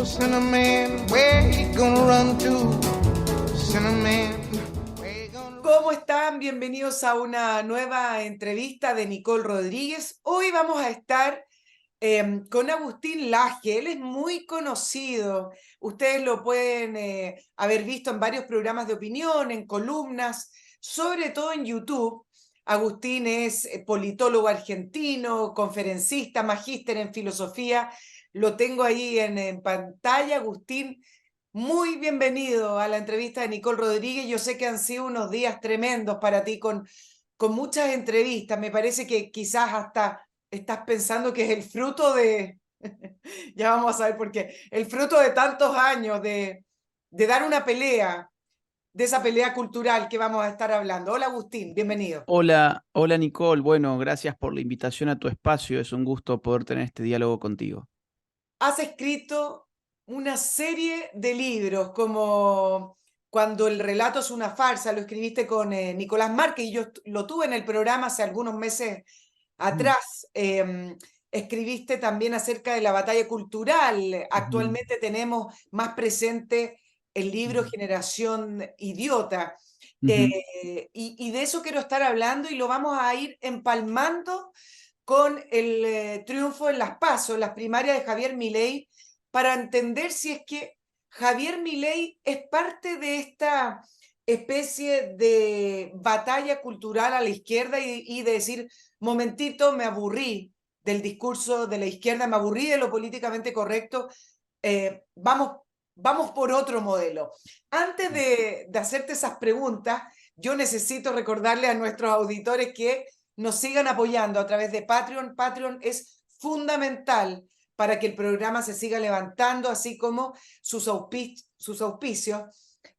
Cinnamon, where you gonna run to? Cinnamon, where you gonna run? ¿Cómo están? Bienvenidos a una nueva entrevista de Nicole Rodríguez. Hoy vamos a estar con Agustín Laje. Él es muy conocido. Ustedes lo pueden haber visto en varios programas de opinión, en columnas, sobre todo en YouTube. Agustín es politólogo argentino, conferencista, magíster en filosofía. Lo tengo ahí en pantalla. Agustín, muy bienvenido a la entrevista de Nicole Rodríguez. Yo sé que han sido unos días tremendos para ti con muchas entrevistas. Me parece que quizás hasta estás pensando que es el fruto de, ya vamos a ver por qué, el fruto de tantos años de dar una pelea, de esa pelea cultural que vamos a estar hablando. Hola Agustín, bienvenido. Hola, hola Nicole. Bueno, gracias por la invitación a tu espacio. Es un gusto poder tener este diálogo contigo. Has escrito una serie de libros como Cuando el relato es una farsa, lo escribiste con Nicolás Márquez y yo lo tuve en el programa hace algunos meses Mm, atrás. Escribiste también acerca de la batalla cultural. ujú, Actualmente tenemos más presente el libro ujú, Generación Idiota. ujú. Y de eso quiero estar hablando y lo vamos a ir empalmando con el triunfo en las PASO, en las primarias de Javier Milei, para entender si es que Javier Milei es parte de esta especie de batalla cultural a la izquierda y de decir, momentito, me aburrí del discurso de la izquierda, me aburrí de lo políticamente correcto, vamos, vamos por otro modelo. Antes de hacerte esas preguntas, yo necesito recordarle a nuestros auditores que nos sigan apoyando a través de Patreon. Patreon es fundamental para que el programa se siga levantando, así como sus auspicios,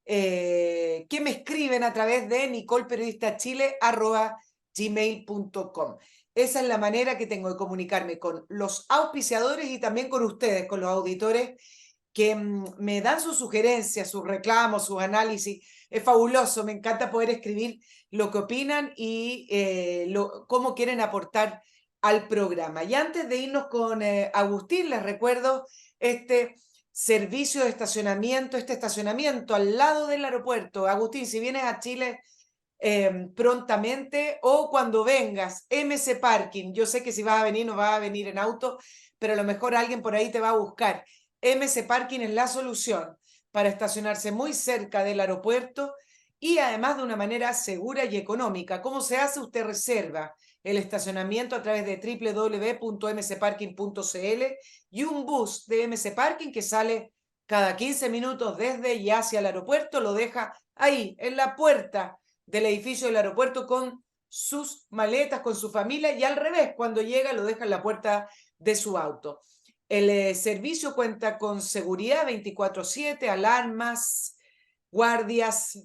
que me escriben a través de nicolperiodistachile@gmail.com. Esa es la manera que tengo de comunicarme con los auspiciadores y también con ustedes, con los auditores que me dan sus sugerencias, sus reclamos, sus análisis. Es fabuloso, me encanta poder escribir lo que opinan y cómo quieren aportar al programa. Y antes de irnos con Agustín, les recuerdo este servicio de estacionamiento, este estacionamiento al lado del aeropuerto. Agustín, si vienes a Chile prontamente o cuando vengas, MC Parking, yo sé que si vas a venir no vas a venir en auto, pero a lo mejor alguien por ahí te va a buscar. MC Parking es la solución para estacionarse muy cerca del aeropuerto y además de una manera segura y económica. ¿Cómo se hace? Usted reserva el estacionamiento a través de www.mcparking.cl y un bus de MC Parking que sale cada 15 minutos desde y hacia el aeropuerto, lo deja ahí, en la puerta del edificio del aeropuerto con sus maletas, con su familia y al revés, cuando llega lo deja en la puerta de su auto. El servicio cuenta con seguridad 24/7, alarmas, guardias,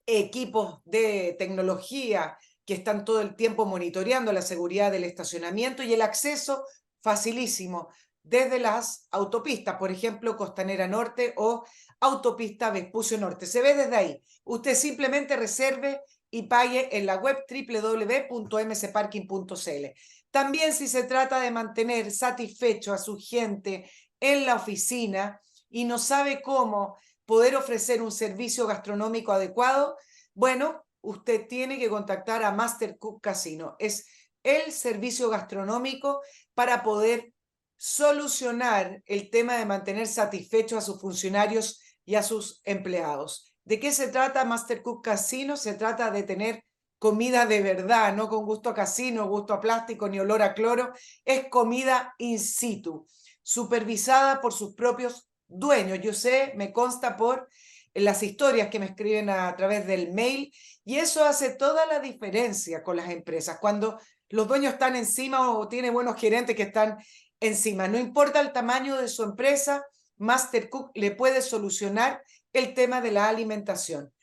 equipos de tecnología que están todo el tiempo monitoreando la seguridad del estacionamiento y el acceso facilísimo desde las autopistas, por ejemplo, Costanera Norte o Autopista Vespucio Norte. Se ve desde ahí. Usted simplemente reserve y pague en la web www.mcparking.cl. También si se trata de mantener satisfecho a su gente en la oficina y no sabe cómo poder ofrecer un servicio gastronómico adecuado, bueno, usted tiene que contactar a Master Cook Casino. Es el servicio gastronómico para poder solucionar el tema de mantener satisfechos a sus funcionarios y a sus empleados. ¿De qué se trata Master Cook Casino? Se trata de tener comida de verdad, no con gusto a casino, gusto a plástico ni olor a cloro. Es comida in situ, supervisada por sus propios dueños. Yo sé, me consta por las historias que me escriben a través del mail y eso hace toda la diferencia con las empresas. Cuando los dueños están encima o tiene buenos gerentes que están encima, no importa el tamaño de su empresa, Master Cook le puede solucionar el tema de la alimentación.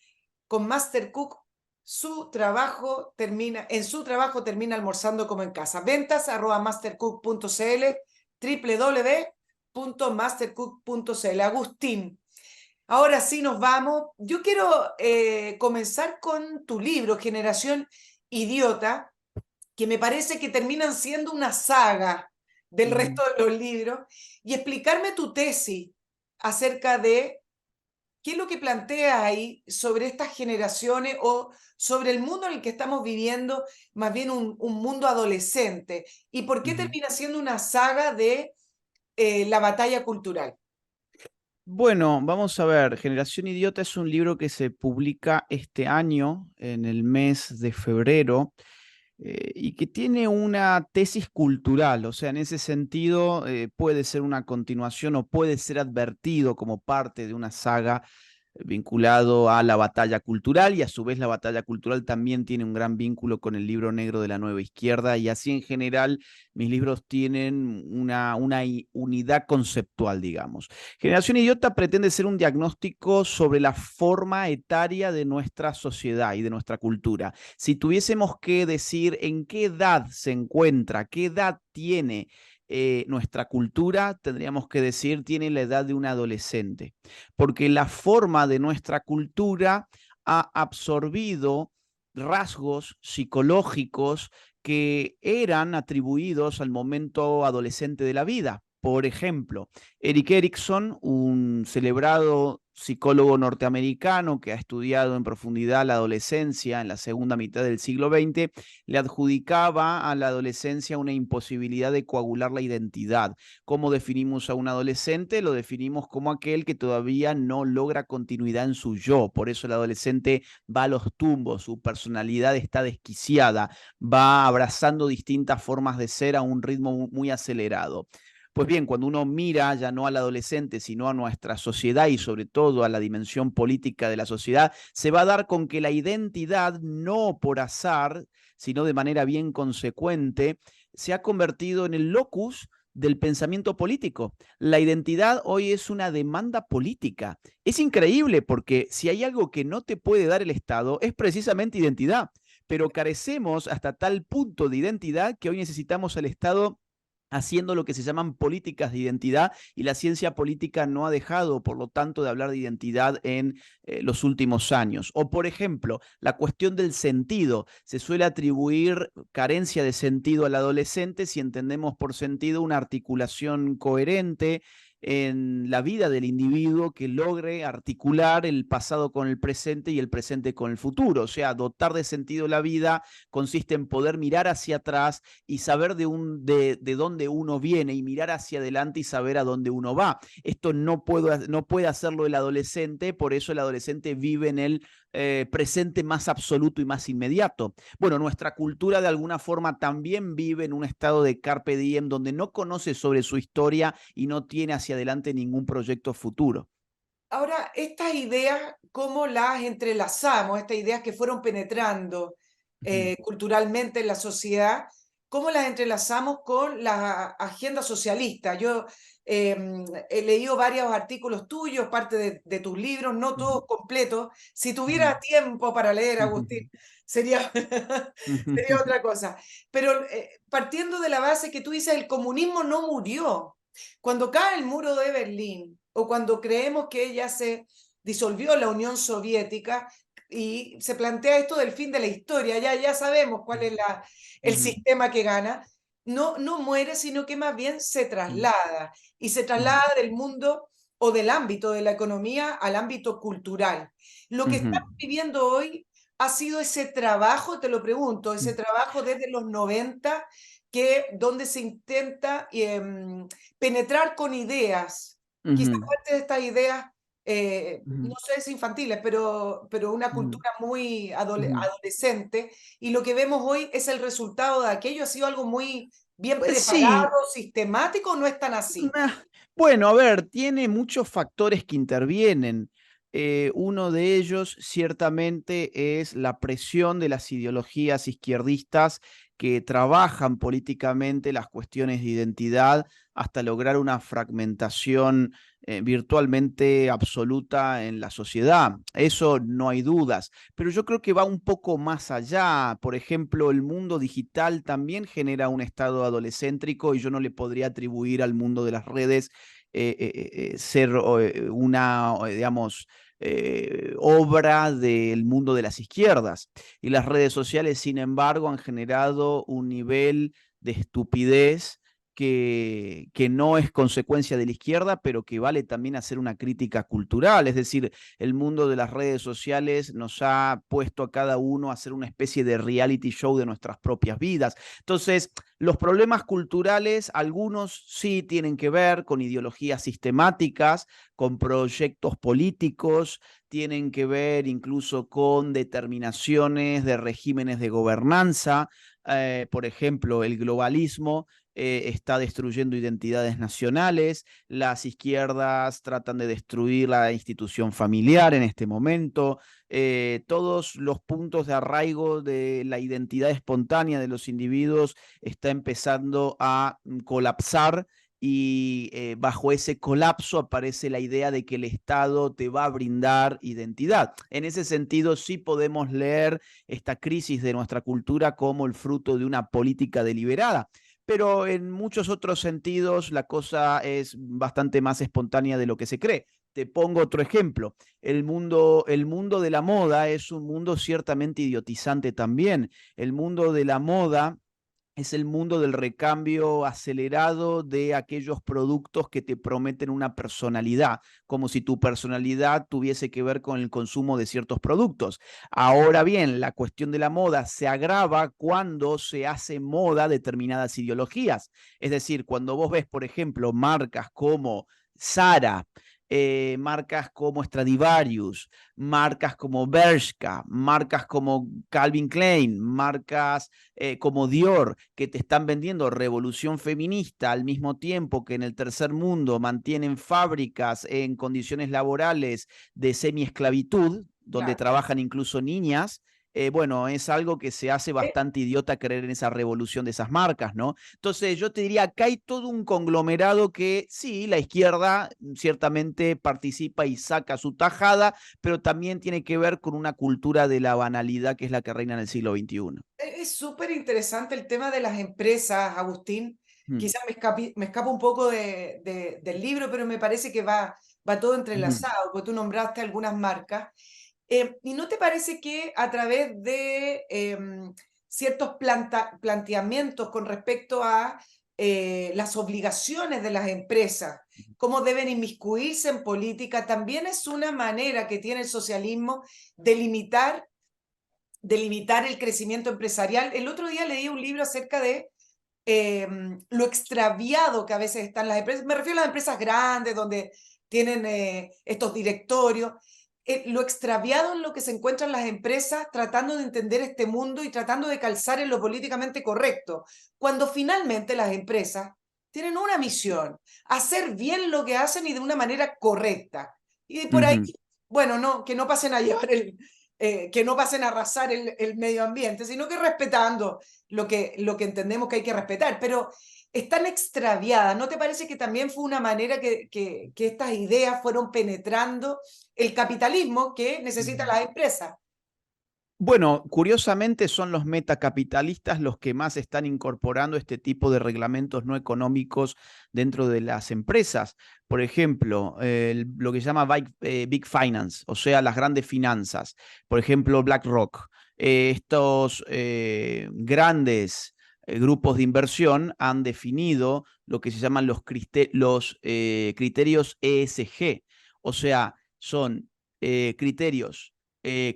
Con Master Cook en su trabajo termina almorzando como en casa. Ventas @mastercook.cl, www.mastercook.cl. Agustín, ahora sí nos vamos. Yo quiero comenzar con tu libro, Generación Idiota, que me parece que terminan siendo una saga del resto de los libros y explicarme tu tesis acerca de qué es lo que plantea ahí sobre estas generaciones o sobre el mundo en el que estamos viviendo, más bien un mundo adolescente, y por qué termina siendo una saga de la batalla cultural. Bueno, vamos a ver. Generación Idiota es un libro que se publica este año, en el mes de febrero, y que tiene una tesis cultural. O sea, en ese sentido, puede ser una continuación o puede ser advertido como parte de una saga vinculado a la batalla cultural, y a su vez la batalla cultural también tiene un gran vínculo con el libro negro de la Nueva Izquierda, y así en general mis libros tienen una unidad conceptual, digamos. Generación Idiota pretende ser un diagnóstico sobre la forma etaria de nuestra sociedad y de nuestra cultura. Si tuviésemos que decir en qué edad se encuentra, qué edad tiene nuestra cultura, tendríamos que decir tiene la edad de un adolescente, porque la forma de nuestra cultura ha absorbido rasgos psicológicos que eran atribuidos al momento adolescente de la vida. Por ejemplo, Erik Erikson, un celebrado psicólogo norteamericano que ha estudiado en profundidad la adolescencia en la segunda mitad del siglo XX, le adjudicaba a la adolescencia una imposibilidad de coagular la identidad. ¿Cómo definimos a un adolescente? Lo definimos como aquel que todavía no logra continuidad en su yo. Por eso el adolescente va a los tumbos, su personalidad está desquiciada, va abrazando distintas formas de ser a un ritmo muy acelerado. Pues bien, cuando uno mira ya no al adolescente, sino a nuestra sociedad y sobre todo a la dimensión política de la sociedad, se va a dar con que la identidad, no por azar, sino de manera bien consecuente, se ha convertido en el locus del pensamiento político. La identidad hoy es una demanda política. Es increíble porque si hay algo que no te puede dar el Estado, es precisamente identidad. Pero carecemos hasta tal punto de identidad que hoy necesitamos al Estado haciendo lo que se llaman políticas de identidad, y la ciencia política no ha dejado, por lo tanto, de hablar de identidad en los últimos años. O, por ejemplo, la cuestión del sentido. Se suele atribuir carencia de sentido al adolescente si entendemos por sentido una articulación coherente en la vida del individuo que logre articular el pasado con el presente y el presente con el futuro. O sea, dotar de sentido la vida consiste en poder mirar hacia atrás y saber de dónde uno viene, y mirar hacia adelante y saber a dónde uno va. Esto no puede hacerlo el adolescente, por eso el adolescente vive en el presente más absoluto y más inmediato. Bueno, nuestra cultura de alguna forma también vive en un estado de carpe diem, donde no conoce sobre su historia y no tiene hacia adelante ningún proyecto futuro. Ahora, estas ideas, ¿cómo las entrelazamos? Estas ideas que fueron penetrando culturalmente en la sociedad, ¿cómo las entrelazamos con la agenda socialista? Yo he leído varios artículos tuyos, parte de tus libros, no todos completos. Si tuviera tiempo para leer, Agustín, sería, sería otra cosa. Pero partiendo de la base que tú dices, el comunismo no murió. Cuando cae el muro de Berlín, o cuando creemos que ya se disolvió la Unión Soviética y se plantea esto del fin de la historia, ya sabemos cuál es el sistema que gana, no muere, sino que más bien se traslada, y se traslada del mundo o del ámbito de la economía al ámbito cultural. Lo que estamos viviendo hoy ha sido ese trabajo, te lo pregunto, ese trabajo desde los 90, donde se intenta penetrar con ideas, quizás parte de estas ideas, no sé si infantiles, pero una cultura muy adolescente, y lo que vemos hoy es el resultado de aquello. ¿Ha sido algo muy bien Pues preparado, sí. sistemático, o no es tan así? Bueno, a ver, tiene muchos factores que intervienen. Uno de ellos ciertamente es la presión de las ideologías izquierdistas que trabajan políticamente las cuestiones de identidad hasta lograr una fragmentación virtualmente absoluta en la sociedad. Eso no hay dudas, pero yo creo que va un poco más allá. Por ejemplo, el mundo digital también genera un estado adolescéntrico, y yo no le podría atribuir al mundo de las redes ser una, digamos, obra del mundo de las izquierdas. Y las redes sociales, sin embargo, han generado un nivel de estupidez que no es consecuencia de la izquierda, pero que vale también hacer una crítica cultural. Es decir, el mundo de las redes sociales nos ha puesto a cada uno a hacer una especie de reality show de nuestras propias vidas. Entonces, los problemas culturales, algunos sí tienen que ver con ideologías sistemáticas, con proyectos políticos, tienen que ver incluso con determinaciones de regímenes de gobernanza. Por ejemplo, el globalismo está destruyendo identidades nacionales, las izquierdas tratan de destruir la institución familiar en este momento, todos los puntos de arraigo de la identidad espontánea de los individuos está empezando a colapsar y bajo ese colapso aparece la idea de que el Estado te va a brindar identidad. En ese sentido, sí podemos leer esta crisis de nuestra cultura como el fruto de una política deliberada. Pero en muchos otros sentidos la cosa es bastante más espontánea de lo que se cree. Te pongo otro ejemplo. El mundo de la moda es un mundo ciertamente idiotizante también. El mundo de la moda es el mundo del recambio acelerado de aquellos productos que te prometen una personalidad, como si tu personalidad tuviese que ver con el consumo de ciertos productos. Ahora bien, la cuestión de la moda se agrava cuando se hace moda determinadas ideologías. Es decir, cuando vos ves, por ejemplo, marcas como Zara, marcas como Stradivarius, marcas como Bershka, marcas como Calvin Klein, marcas como Dior, que te están vendiendo revolución feminista al mismo tiempo que en el tercer mundo mantienen fábricas en condiciones laborales de semiesclavitud, donde Claro. trabajan incluso niñas. Bueno, es algo que se hace bastante idiota creer en esa revolución de esas marcas, ¿no? Entonces yo te diría que hay todo un conglomerado que sí, la izquierda ciertamente participa y saca su tajada, pero también tiene que ver con una cultura de la banalidad que es la que reina en el siglo XXI. Es súper interesante el tema de las empresas, Agustín. Mm, Quizás me escapo un poco del libro, pero me parece que va todo ujú. entrelazado, porque tú nombraste algunas marcas. ¿Y no te parece que a través de ciertos planteamientos con respecto a las obligaciones de las empresas, cómo deben inmiscuirse en política, también es una manera que tiene el socialismo de limitar el crecimiento empresarial? El otro día leí un libro acerca de lo extraviado que a veces están las empresas. Me refiero a las empresas grandes donde tienen estos directorios. Lo extraviado en lo que se encuentran las empresas tratando de entender este mundo y tratando de calzar en lo políticamente correcto, cuando finalmente las empresas tienen una misión: hacer bien lo que hacen y de una manera correcta. Y por ahí, Ujú. bueno, no, que no pasen a llevar que no pasen a arrasar el medio ambiente, sino que respetando lo que entendemos que hay que respetar, pero están extraviadas. ¿No te parece que también fue una manera que estas ideas fueron penetrando el capitalismo que necesitan las empresas? Bueno, curiosamente son los metacapitalistas los que más están incorporando este tipo de reglamentos no económicos dentro de las empresas. Por ejemplo, lo que se llama Big Finance, o sea, las grandes finanzas. Por ejemplo, BlackRock. Estos grandes grupos de inversión han definido lo que se llaman los criterios ESG. O sea, son criterios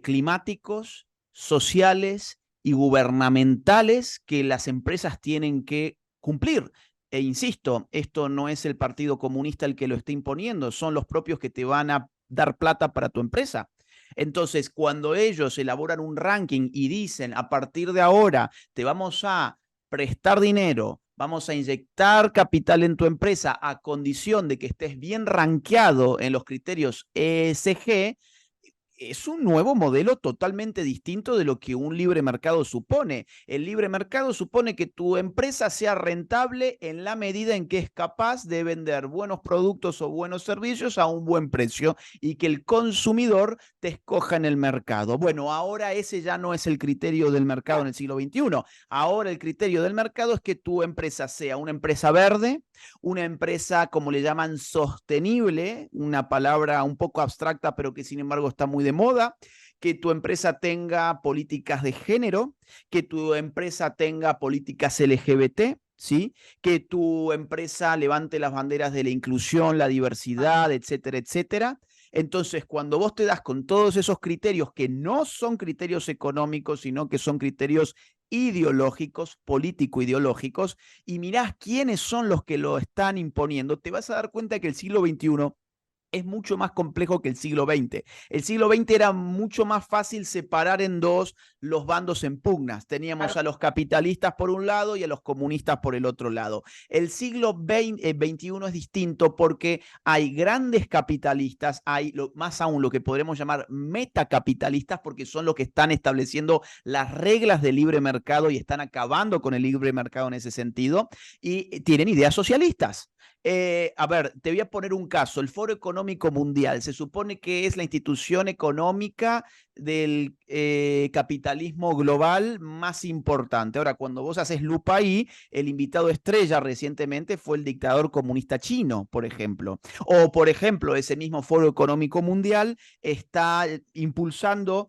climáticos, sociales y gubernamentales que las empresas tienen que cumplir. E insisto, esto no es el Partido Comunista el que lo está imponiendo, son los propios que te van a dar plata para tu empresa. Entonces, cuando ellos elaboran un ranking y dicen, a partir de ahora te vamos a prestar dinero, vamos a inyectar capital en tu empresa a condición de que estés bien rankeado en los criterios ESG, es un nuevo modelo totalmente distinto de lo que un libre mercado supone. El libre mercado supone que tu empresa sea rentable en la medida en que es capaz de vender buenos productos o buenos servicios a un buen precio y que el consumidor te escoja en el mercado. Bueno, ahora ese ya no es el criterio del mercado en el siglo XXI. Ahora el criterio del mercado es que tu empresa sea una empresa verde, una empresa, como le llaman, sostenible, una palabra un poco abstracta, pero que sin embargo está muy de moda, que tu empresa tenga políticas de género, que tu empresa tenga políticas LGBT, ¿sí? Que tu empresa levante las banderas de la inclusión, la diversidad, etcétera, etcétera. Entonces, cuando vos te das con todos esos criterios que no son criterios económicos, sino que son criterios ideológicos, político-ideológicos, y mirás quiénes son los que lo están imponiendo, te vas a dar cuenta que el siglo XXI es mucho más complejo que el siglo XX. El siglo XX era mucho más fácil separar en dos los bandos en pugnas. Teníamos a los capitalistas por un lado y a los comunistas por el otro lado. El siglo XXI es distinto porque hay grandes capitalistas, hay más aún lo que podremos llamar metacapitalistas, porque son los que están estableciendo las reglas del libre mercado y están acabando con el libre mercado en ese sentido, y tienen ideas socialistas. A ver, te voy a poner un caso. El Foro Económico Mundial se supone que es la institución económica del capitalismo global más importante. Ahora, cuando vos haces lupa ahí, el invitado estrella recientemente fue el dictador comunista chino, por ejemplo. O, por ejemplo, ese mismo Foro Económico Mundial está impulsando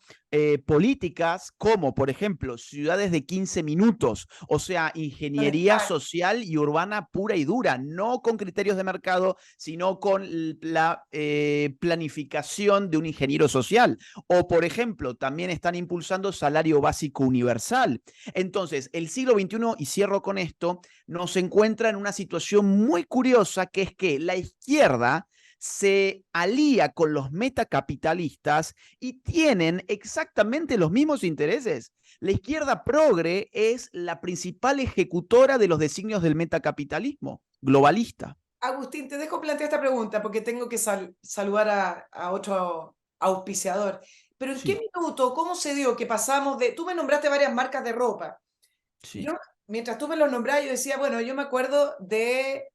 políticas como, por ejemplo, ciudades de 15 minutos, o sea, ingeniería social y urbana pura y dura, no con criterios de mercado, sino con la planificación de un ingeniero social. O, por ejemplo, también están impulsando salario básico universal. Entonces, el siglo XXI, y cierro con esto, nos encuentra en una situación muy curiosa, que es que la izquierda se alía con los metacapitalistas y tienen exactamente los mismos intereses. La izquierda progre es la principal ejecutora de los designios del metacapitalismo globalista. Agustín, te dejo plantear esta pregunta porque tengo que saludar a otro auspiciador. Pero ¿en qué Sí, minuto, cómo se dio que pasamos de... Tú me nombraste varias marcas de ropa. sí. Yo, mientras tú me los nombrabas, yo decía, bueno, yo me acuerdo de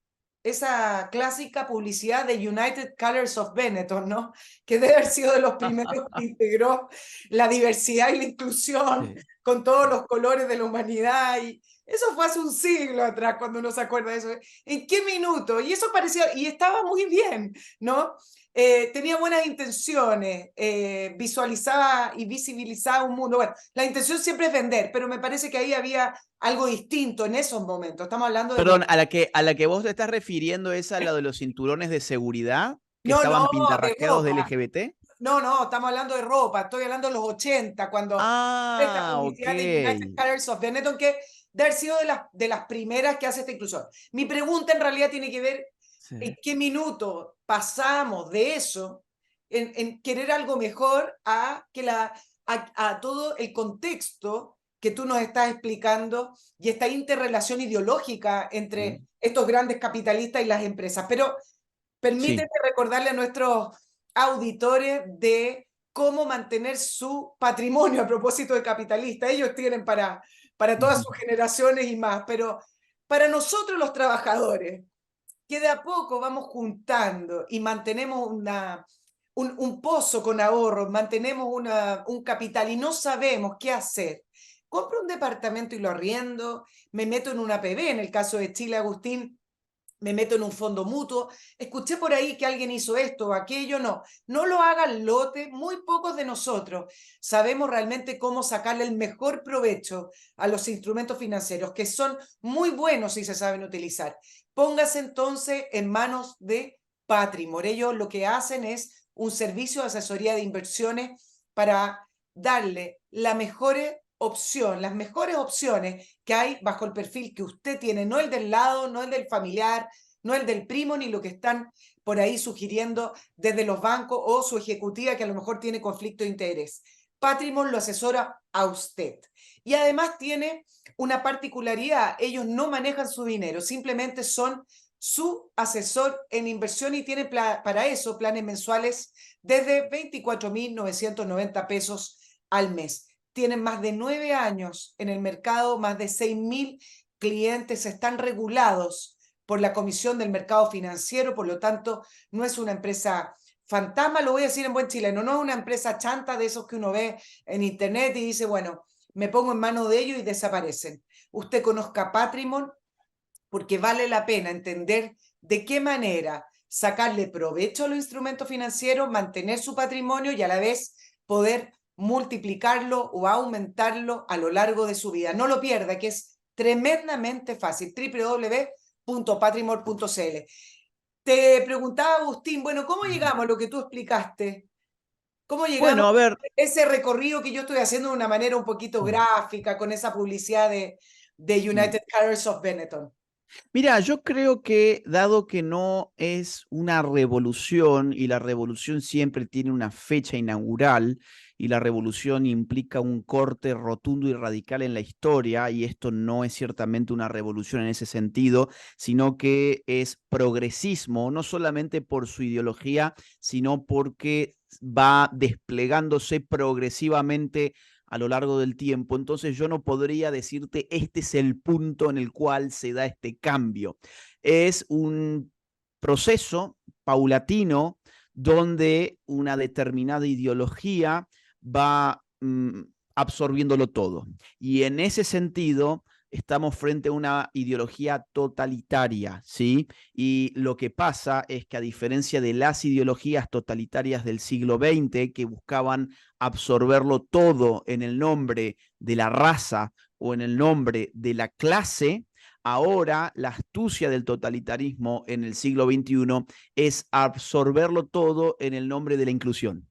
esa clásica publicidad de United Colors of Benetton, ¿no? Que debe haber sido de los primeros que integró la diversidad y la inclusión Sí. con todos los colores de la humanidad. Y eso fue hace un siglo atrás, cuando uno se acuerda de eso. ¿En qué minuto? Y eso parecía, y estaba muy bien, ¿no? Tenía buenas intenciones, visualizaba y visibilizaba un mundo. Bueno, la intención siempre es vender, pero me parece que ahí había algo distinto en esos momentos. Estamos hablando de... Perdón, a la que vos te estás refiriendo es a la de los cinturones de seguridad que No, estaban no, de pintarrajeados de ropa. LGBT. No, no, estamos hablando de ropa. Estoy hablando de los 80, cuando esta Ah, ok. publicidad de United Colors of Benetton, que debe haber sido de las primeras que hace esta inclusión. Mi pregunta en realidad tiene que ver Sí. en qué minuto pasamos de eso, en querer algo mejor, a todo el contexto que tú nos estás explicando y esta interrelación ideológica entre estos grandes capitalistas y las empresas. Pero permíteme Sí. recordarle a nuestros auditores de cómo mantener su patrimonio a propósito de capitalista. Ellos tienen para todas sus generaciones y más, pero para nosotros los trabajadores, que de a poco vamos juntando y mantenemos un pozo con ahorros, mantenemos un capital y no sabemos qué hacer. Compro un departamento y lo arriendo, me meto en una PB, en el caso de Chile, Agustín, me meto en un fondo mutuo. Escuché por ahí que alguien hizo esto o aquello. No, no lo hagan lote. Muy pocos de nosotros sabemos realmente cómo sacarle el mejor provecho a los instrumentos financieros, que son muy buenos si se saben utilizar. Póngase entonces en manos de Patrimor. Ellos lo que hacen es un servicio de asesoría de inversiones para darle la mejor opción, las mejores opciones que hay bajo el perfil que usted tiene, no el del lado, no el del familiar, no el del primo, ni lo que están por ahí sugiriendo desde los bancos o su ejecutiva que a lo mejor tiene conflicto de interés. Patrimon lo asesora a usted. Y además tiene una particularidad, ellos no manejan su dinero, simplemente son su asesor en inversión y tiene para eso planes mensuales desde 24.990 pesos al mes. Tienen más de 9 años en el mercado, más de 6.000 clientes, están regulados por la Comisión del Mercado Financiero, por lo tanto, no es una empresa fantasma, lo voy a decir en buen chileno, no es una empresa chanta de esos que uno ve en internet y dice, bueno, me pongo en manos de ellos y desaparecen. Usted conozca Patrimon porque vale la pena entender de qué manera sacarle provecho a los instrumentos financieros, mantener su patrimonio y a la vez poder multiplicarlo o aumentarlo a lo largo de su vida. No lo pierda, que es tremendamente fácil, www.patrimor.cl. Te preguntaba, Agustín, bueno, ¿cómo llegamos a lo que tú explicaste? ¿Cómo llegamos Bueno, a a ver, ese recorrido que yo estoy haciendo de una manera un poquito gráfica, con esa publicidad de United Colors of Benetton? mira, yo creo que dado que no es una revolución y la revolución siempre tiene una fecha inaugural y la revolución implica un corte rotundo y radical en la historia y esto no es ciertamente una revolución en ese sentido, sino que es progresismo, no solamente por su ideología, sino porque va desplegándose progresivamente a lo largo del tiempo, entonces yo no podría decirte este es el punto en el cual se da este cambio. Es un proceso paulatino donde una determinada ideología va absorbiéndolo todo. Y en ese sentido, estamos frente a una ideología totalitaria, ¿sí? Y lo que pasa es que a diferencia de las ideologías totalitarias del siglo XX que buscaban absorberlo todo en el nombre de la raza o en el nombre de la clase, ahora la astucia del totalitarismo en el siglo XXI es absorberlo todo en el nombre de la inclusión.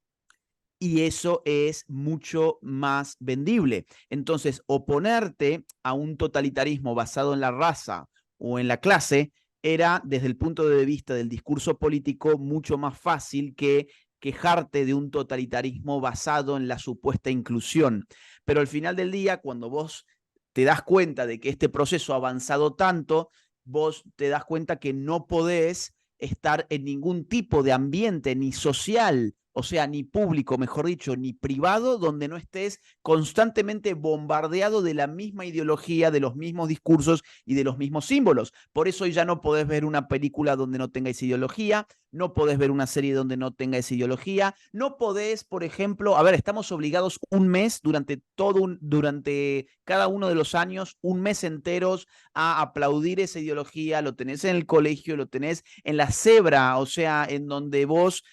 Y eso es mucho más vendible. Entonces, oponerte a un totalitarismo basado en la raza o en la clase era, desde el punto de vista del discurso político, mucho más fácil que quejarte de un totalitarismo basado en la supuesta inclusión. Pero al final del día, cuando vos te das cuenta de que este proceso ha avanzado tanto, vos te das cuenta que no podés estar en ningún tipo de ambiente, ni social, o sea, ni público, mejor dicho, ni privado, donde no estés constantemente bombardeado de la misma ideología, de los mismos discursos y de los mismos símbolos. Por eso ya no podés ver una película donde no tenga esa ideología, no podés ver una serie donde no tenga esa ideología, no podés, por ejemplo, a ver, estamos obligados un mes durante cada uno de los años, un mes enteros a aplaudir esa ideología, lo tenés en el colegio, lo tenés en la cebra, o sea, en donde vos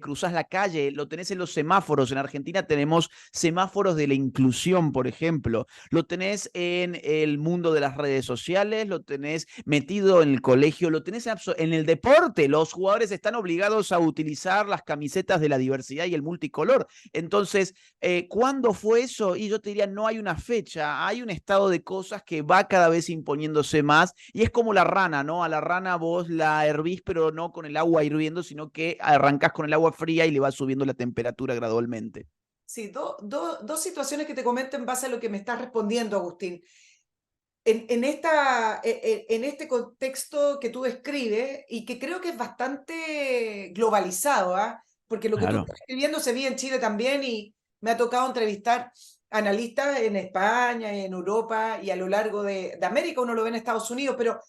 cruzás la calle, lo tenés en los semáforos. En Argentina tenemos semáforos de la inclusión, por ejemplo. Lo tenés en el mundo de las redes sociales, lo tenés metido en el colegio, lo tenés en el deporte. Los jugadores están obligados a utilizar las camisetas de la diversidad y el multicolor. Entonces, ¿cuándo fue eso? Y yo te diría, no hay una fecha, hay un estado de cosas que va cada vez imponiéndose más y es como la rana, ¿no? A la rana vos la hervís, pero no con el agua hirviendo, sino que arrancás con el agua fría y le vas subiendo la temperatura gradualmente. Sí, dos situaciones que te comento en base a lo que me estás respondiendo, Agustín. En este contexto que tú describes y que creo que es bastante globalizado, ¿ah? Porque lo que tú Claro. estás escribiendo se vive en Chile también y me ha tocado entrevistar analistas en España, en Europa y a lo largo de América, uno lo ve en Estados Unidos, pero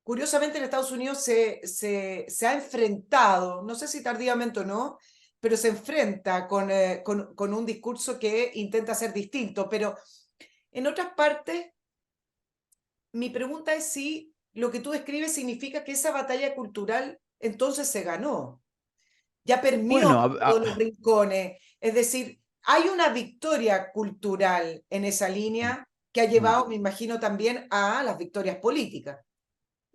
curiosamente en Estados Unidos se ha enfrentado, no sé si tardíamente o no, pero se enfrenta con un discurso que intenta ser distinto, pero en otras partes mi pregunta es si lo que tú describes significa que esa batalla cultural entonces se ganó, ya permeó Bueno, por todos los rincones, es decir, hay una victoria cultural en esa línea que ha llevado, me imagino, también a las victorias políticas.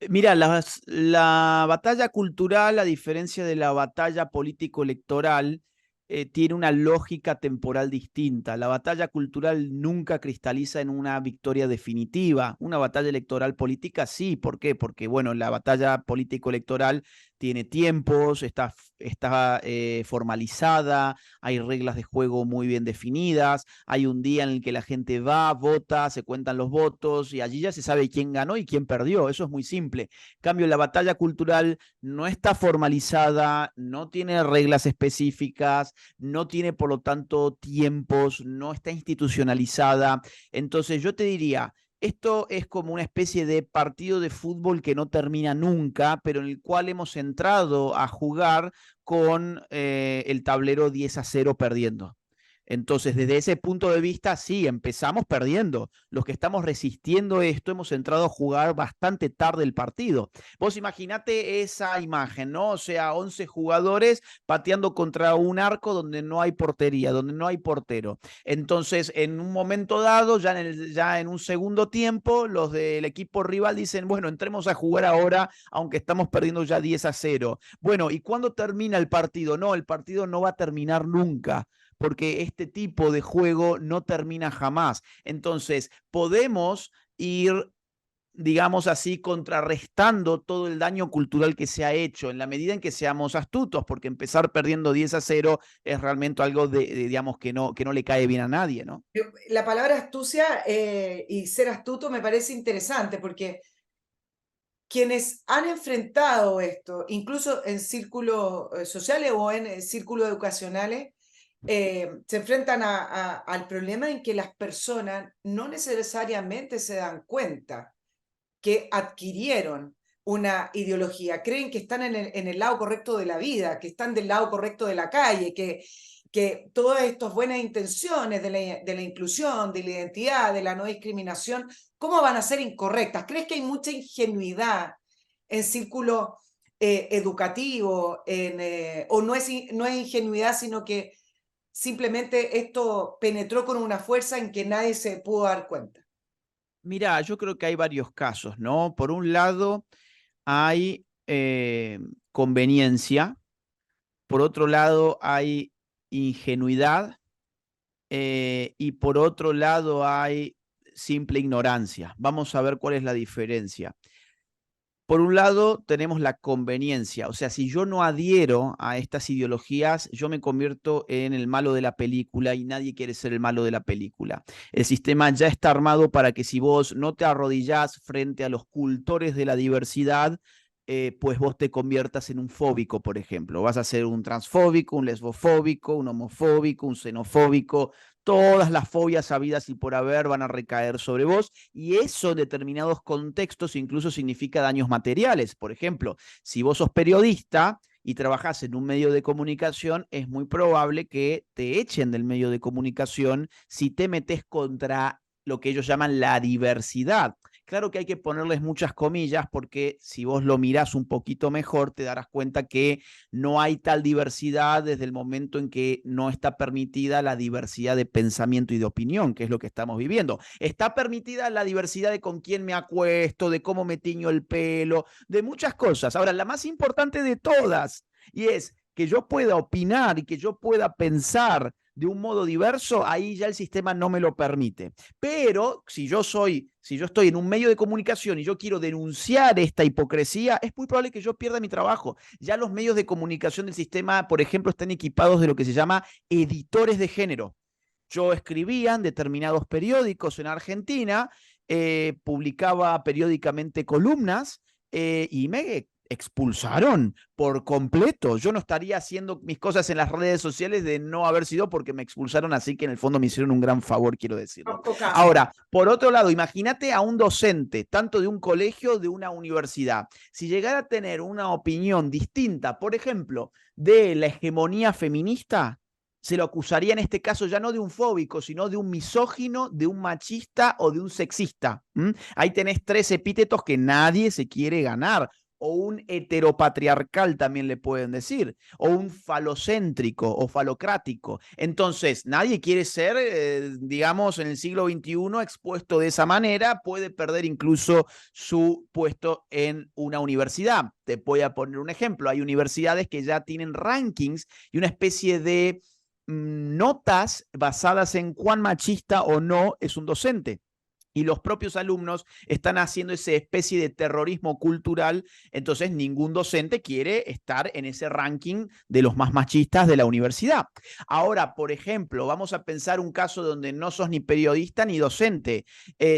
mira, la batalla cultural, a diferencia de la batalla político-electoral, tiene una lógica temporal distinta. La batalla cultural nunca cristaliza en una victoria definitiva. Una batalla electoral política sí. ¿Por qué? Porque, bueno, la batalla político-electoral tiene tiempos, está formalizada, hay reglas de juego muy bien definidas, hay un día en el que la gente va, vota, se cuentan los votos y allí ya se sabe quién ganó y quién perdió. Eso es muy simple. En cambio, la batalla cultural no está formalizada, no tiene reglas específicas, no tiene por lo tanto tiempos, no está institucionalizada. Entonces yo te diría, esto es como una especie de partido de fútbol que no termina nunca, pero en el cual hemos entrado a jugar con el tablero 10-0 perdiendo. Entonces, desde ese punto de vista, sí, empezamos perdiendo. Los que estamos resistiendo esto hemos entrado a jugar bastante tarde el partido. Vos imaginate esa imagen, ¿no? O sea, 11 jugadores pateando contra un arco donde no hay portería, donde no hay portero. Entonces, en un momento dado, ya en un segundo tiempo, los del equipo rival dicen, bueno, entremos a jugar ahora, aunque estamos perdiendo ya 10-0. Bueno, ¿y cuándo termina el partido? No, el partido no va a terminar nunca, porque este tipo de juego no termina jamás. Entonces, podemos ir, digamos así, contrarrestando todo el daño cultural que se ha hecho en la medida en que seamos astutos, porque empezar perdiendo 10-0 es realmente algo digamos, que no le cae bien a nadie, ¿no? La palabra astucia y ser astuto me parece interesante porque quienes han enfrentado esto, incluso en círculos sociales o en círculos educacionales, se enfrentan al problema en que las personas no necesariamente se dan cuenta que adquirieron una ideología, creen que están en el lado correcto de la vida, que están del lado correcto de la calle, que todas estas buenas intenciones de la inclusión, de la identidad, de la no discriminación, ¿cómo van a ser incorrectas? ¿Crees que hay mucha ingenuidad en círculos educativos, o no es ingenuidad, sino que simplemente esto penetró con una fuerza en que nadie se pudo dar cuenta? Mira, yo creo que hay varios casos, ¿no? Por un lado, hay conveniencia, por otro lado, hay ingenuidad, y por otro lado hay simple ignorancia. Vamos a ver cuál es la diferencia. Por un lado, tenemos la conveniencia, o sea, si yo no adhiero a estas ideologías, yo me convierto en el malo de la película y nadie quiere ser el malo de la película. El sistema ya está armado para que si vos no te arrodillás frente a los cultores de la diversidad, pues vos te conviertas en un fóbico, por ejemplo. Vas a ser un transfóbico, un lesbofóbico, un homofóbico, un xenofóbico. Todas las fobias habidas y por haber van a recaer sobre vos, y eso en determinados contextos incluso significa daños materiales. Por ejemplo, si vos sos periodista y trabajás en un medio de comunicación, es muy probable que te echen del medio de comunicación si te metes contra lo que ellos llaman la diversidad. Claro que hay que ponerles muchas comillas, porque si vos lo mirás un poquito mejor, te darás cuenta que no hay tal diversidad desde el momento en que no está permitida la diversidad de pensamiento y de opinión, que es lo que estamos viviendo. Está permitida la diversidad de con quién me acuesto, de cómo me tiño el pelo, de muchas cosas. Ahora, la más importante de todas, y es que yo pueda opinar y que yo pueda pensar de un modo diverso, ahí ya el sistema no me lo permite. Pero si yo estoy en un medio de comunicación y yo quiero denunciar esta hipocresía, es muy probable que yo pierda mi trabajo. Ya los medios de comunicación del sistema, por ejemplo, están equipados de lo que se llama editores de género. Yo escribía en determinados periódicos en Argentina, publicaba periódicamente columnas, y me expulsaron por completo. Yo no estaría haciendo mis cosas en las redes sociales de no haber sido porque me expulsaron, así que en el fondo me hicieron un gran favor, quiero decirlo. Ahora, por otro lado, imagínate a un docente, tanto de un colegio, de una universidad. Si llegara a tener una opinión distinta, por ejemplo, de la hegemonía feminista, se lo acusaría en este caso ya no de un fóbico, sino de un misógino, de un machista o de un sexista. Ahí tenés 3 epítetos que nadie se quiere ganar. O un heteropatriarcal también le pueden decir, o un falocéntrico o falocrático. Entonces, nadie quiere ser, digamos, en el siglo XXI expuesto de esa manera, puede perder incluso su puesto en una universidad. Te voy a poner un ejemplo, hay universidades que ya tienen rankings y una especie de notas basadas en cuán machista o no es un docente. Y los propios alumnos están haciendo esa especie de terrorismo cultural, entonces ningún docente quiere estar en ese ranking de los más machistas de la universidad. Ahora, por ejemplo, vamos a pensar un caso donde no sos ni periodista ni docente,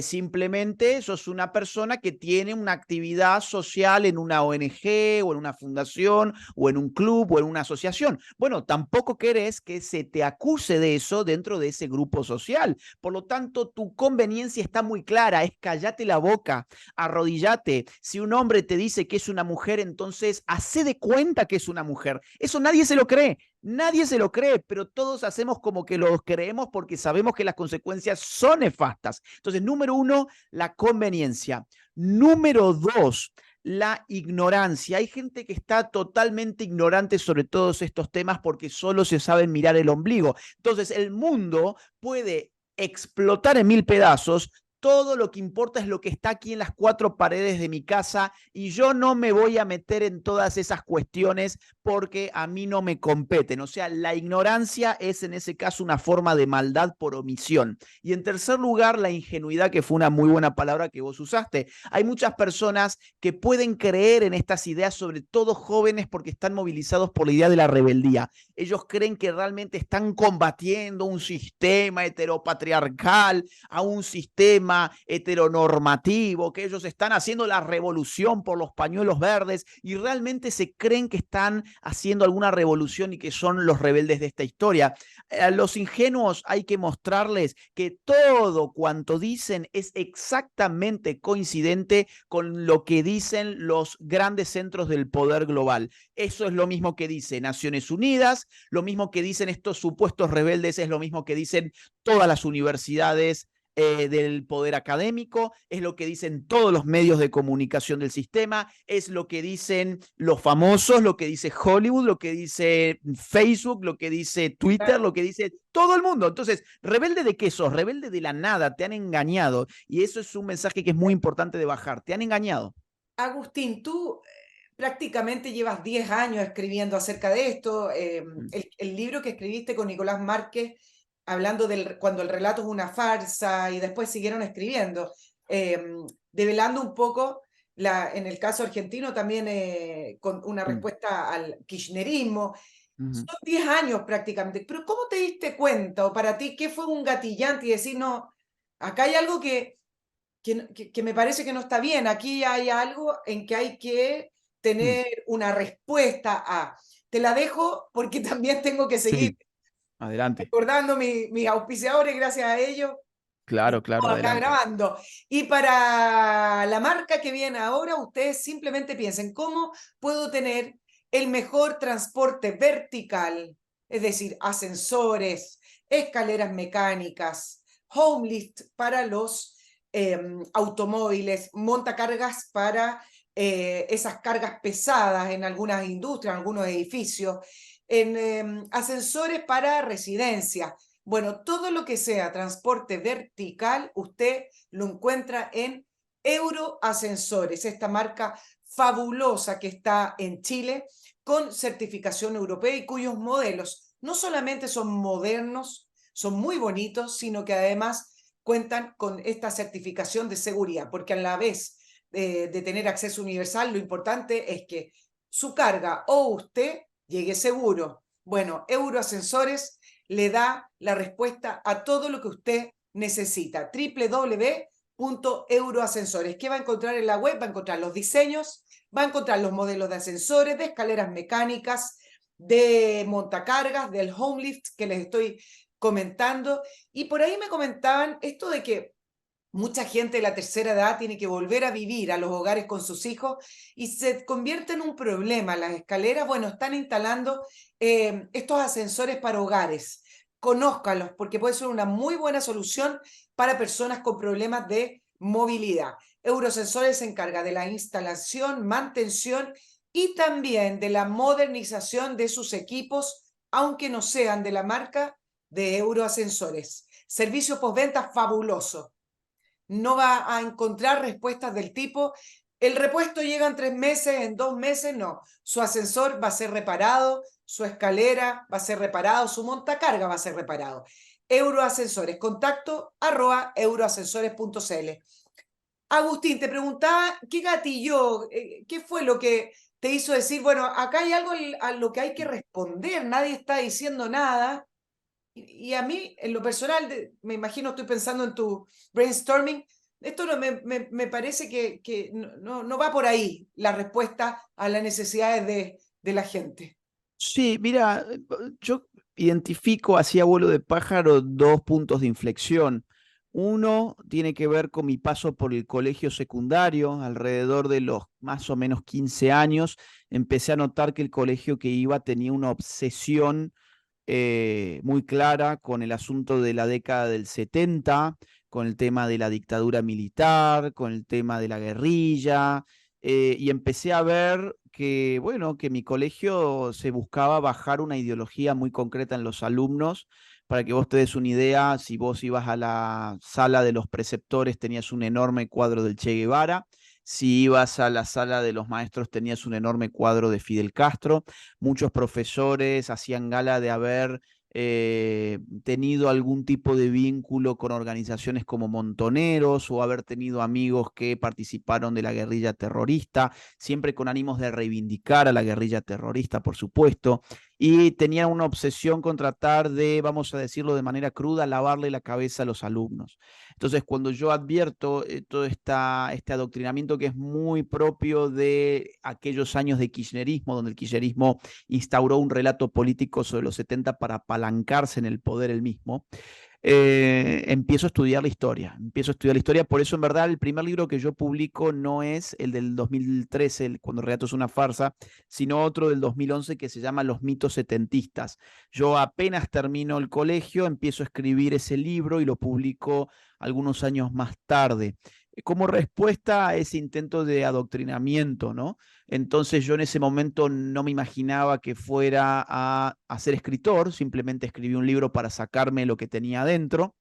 simplemente sos una persona que tiene una actividad social en una ONG o en una fundación o en un club o en una asociación. Bueno, tampoco querés que se te acuse de eso dentro de ese grupo social. Por lo tanto, tu conveniencia está está muy clara, es cállate la boca, arrodillate. Si un hombre te dice que es una mujer, entonces hace de cuenta que es una mujer. Eso nadie se lo cree. Nadie se lo cree, pero todos hacemos como que lo creemos porque sabemos que las consecuencias son nefastas. Entonces, número uno, la conveniencia. Número dos, la ignorancia. Hay gente que está totalmente ignorante sobre todos estos temas porque solo se saben mirar el ombligo. Entonces, el mundo puede explotar en mil pedazos. Todo lo que importa es lo que está aquí en las cuatro paredes de mi casa y yo no me voy a meter en todas esas cuestiones porque a mí no me competen. O sea, la ignorancia es en ese caso una forma de maldad por omisión. Y en tercer lugar, la ingenuidad, que fue una muy buena palabra que vos usaste. Hay muchas personas que pueden creer en estas ideas, sobre todo jóvenes, porque están movilizados por la idea de la rebeldía. Ellos creen que realmente están combatiendo un sistema heteropatriarcal, a un sistema heteronormativo, que ellos están haciendo la revolución por los pañuelos verdes y realmente se creen que están haciendo alguna revolución y que son los rebeldes de esta historia. A los ingenuos hay que mostrarles que todo cuanto dicen es exactamente coincidente con lo que dicen los grandes centros del poder global. Eso es lo mismo que dice Naciones Unidas, lo mismo que dicen estos supuestos rebeldes, es lo mismo que dicen todas las universidades del poder académico, es lo que dicen todos los medios de comunicación del sistema, es lo que dicen los famosos, lo que dice Hollywood, lo que dice Facebook, lo que dice Twitter, lo que dice todo el mundo. Entonces, ¿rebelde de qué sos? Rebelde de la nada, te han engañado. Y eso es un mensaje que es muy importante de bajar, te han engañado. Agustín, tú prácticamente llevas 10 años escribiendo acerca de esto. El libro que escribiste con Nicolás Márquez, hablando del cuando el relato es una farsa, y después siguieron escribiendo, develando un poco, en el caso argentino también, con una respuesta al kirchnerismo. Son 10 años prácticamente, pero ¿cómo te diste cuenta, o para ti, qué fue un gatillante y decir, no, acá hay algo que me parece que no está bien, aquí hay algo en que hay que tener una respuesta a? Te la dejo porque también tengo que seguir Sí, adelante. recordando mis auspiciadores, gracias a ellos Claro, claro, estamos acá adelante. grabando. Y para la marca que viene ahora, ustedes simplemente piensen, ¿cómo puedo tener el mejor transporte vertical? Es decir, ascensores, escaleras mecánicas, home lift para los automóviles, montacargas para esas cargas pesadas en algunas industrias, en algunos edificios, en ascensores para residencias. Bueno, todo lo que sea transporte vertical, usted lo encuentra en Euroascensores, esta marca fabulosa que está en Chile con certificación europea y cuyos modelos no solamente son modernos, son muy bonitos, sino que además cuentan con esta certificación de seguridad, porque a la vez de tener acceso universal, lo importante es que su carga o usted llegue seguro. Bueno, Euroascensores le da la respuesta a todo lo que usted necesita. www.euroascensores. ¿Qué va a encontrar en la web? Va a encontrar los diseños, va a encontrar los modelos de ascensores, de escaleras mecánicas, de montacargas, del home lift que les estoy comentando. Y por ahí me comentaban esto de que mucha gente de la tercera edad tiene que volver a vivir a los hogares con sus hijos y se convierte en un problema. Las escaleras, bueno, están instalando estos ascensores para hogares. Conózcanlos porque puede ser una muy buena solución para personas con problemas de movilidad. Eurosensores se encarga de la instalación, mantención y también de la modernización de sus equipos, aunque no sean de la marca de Euroascensores. Servicio postventa fabuloso. No va a encontrar respuestas del tipo, el repuesto llega en 3 meses, en 2 meses, no. Su ascensor va a ser reparado, su escalera va a ser reparado, su montacarga va a ser reparado. Euroascensores, contacto @euroascensores.cl. Agustín, te preguntaba, ¿qué gatilló? ¿Qué fue lo que te hizo decir, bueno, acá hay algo a lo que hay que responder, nadie está diciendo nada? Y a mí, en lo personal, me imagino, estoy pensando en tu brainstorming, esto no, me parece que no va por ahí la respuesta a las necesidades de la gente. Sí, mira, yo identifico así a vuelo de pájaro dos puntos de inflexión. Uno tiene que ver con mi paso por el colegio secundario, alrededor de los más o menos 15 años. Empecé a notar que el colegio que iba tenía una obsesión muy clara con el asunto de la década del 70, con el tema de la dictadura militar, con el tema de la guerrilla, y empecé a ver que, bueno, que mi colegio se buscaba bajar una ideología muy concreta en los alumnos. Para que vos te des una idea, si vos ibas a la sala de los preceptores tenías un enorme cuadro del Che Guevara, si ibas a la sala de los maestros tenías un enorme cuadro de Fidel Castro. Muchos profesores hacían gala de haber tenido algún tipo de vínculo con organizaciones como Montoneros o haber tenido amigos que participaron de la guerrilla terrorista, siempre con ánimos de reivindicar a la guerrilla terrorista, por supuesto, y tenían una obsesión con tratar de, vamos a decirlo de manera cruda, lavarle la cabeza a los alumnos. Entonces, cuando yo advierto todo este adoctrinamiento que es muy propio de aquellos años de kirchnerismo, donde el kirchnerismo instauró un relato político sobre los 70 para apalancarse en el poder el mismo, empiezo a estudiar la historia. Por eso en verdad el primer libro que yo publico no es el del 2013, Cuando el relato es una farsa, sino otro del 2011 que se llama Los mitos setentistas. Yo apenas termino el colegio, empiezo a escribir ese libro y lo publico algunos años más tarde, como respuesta a ese intento de adoctrinamiento, ¿no? Entonces yo en ese momento no me imaginaba que fuera a ser escritor, simplemente escribí un libro para sacarme lo que tenía adentro,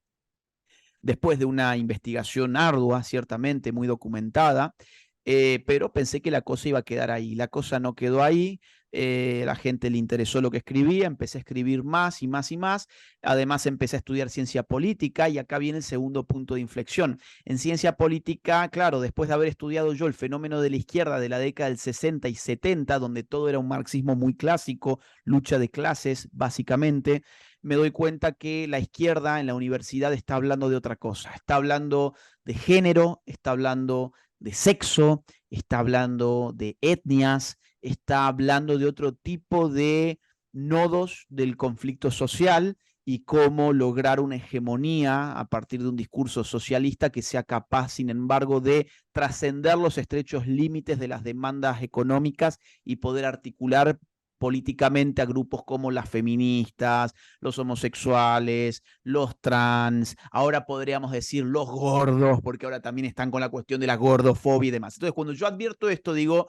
después de una investigación ardua, ciertamente muy documentada, pero pensé que la cosa iba a quedar ahí. La cosa no quedó ahí, la gente le interesó lo que escribía, empecé a escribir más y más y más, además empecé a estudiar ciencia política y acá viene el segundo punto de inflexión. En ciencia política, claro, después de haber estudiado yo el fenómeno de la izquierda de la década del 60 y 70, donde todo era un marxismo muy clásico, lucha de clases básicamente, me doy cuenta que la izquierda en la universidad está hablando de otra cosa, está hablando de género, está hablando de sexo, está hablando de etnias, está hablando de otro tipo de nodos del conflicto social y cómo lograr una hegemonía a partir de un discurso socialista que sea capaz, sin embargo, de trascender los estrechos límites de las demandas económicas y poder articular políticamente a grupos como las feministas, los homosexuales, los trans, ahora podríamos decir los gordos, porque ahora también están con la cuestión de la gordofobia y demás. Entonces, cuando yo advierto esto, digo,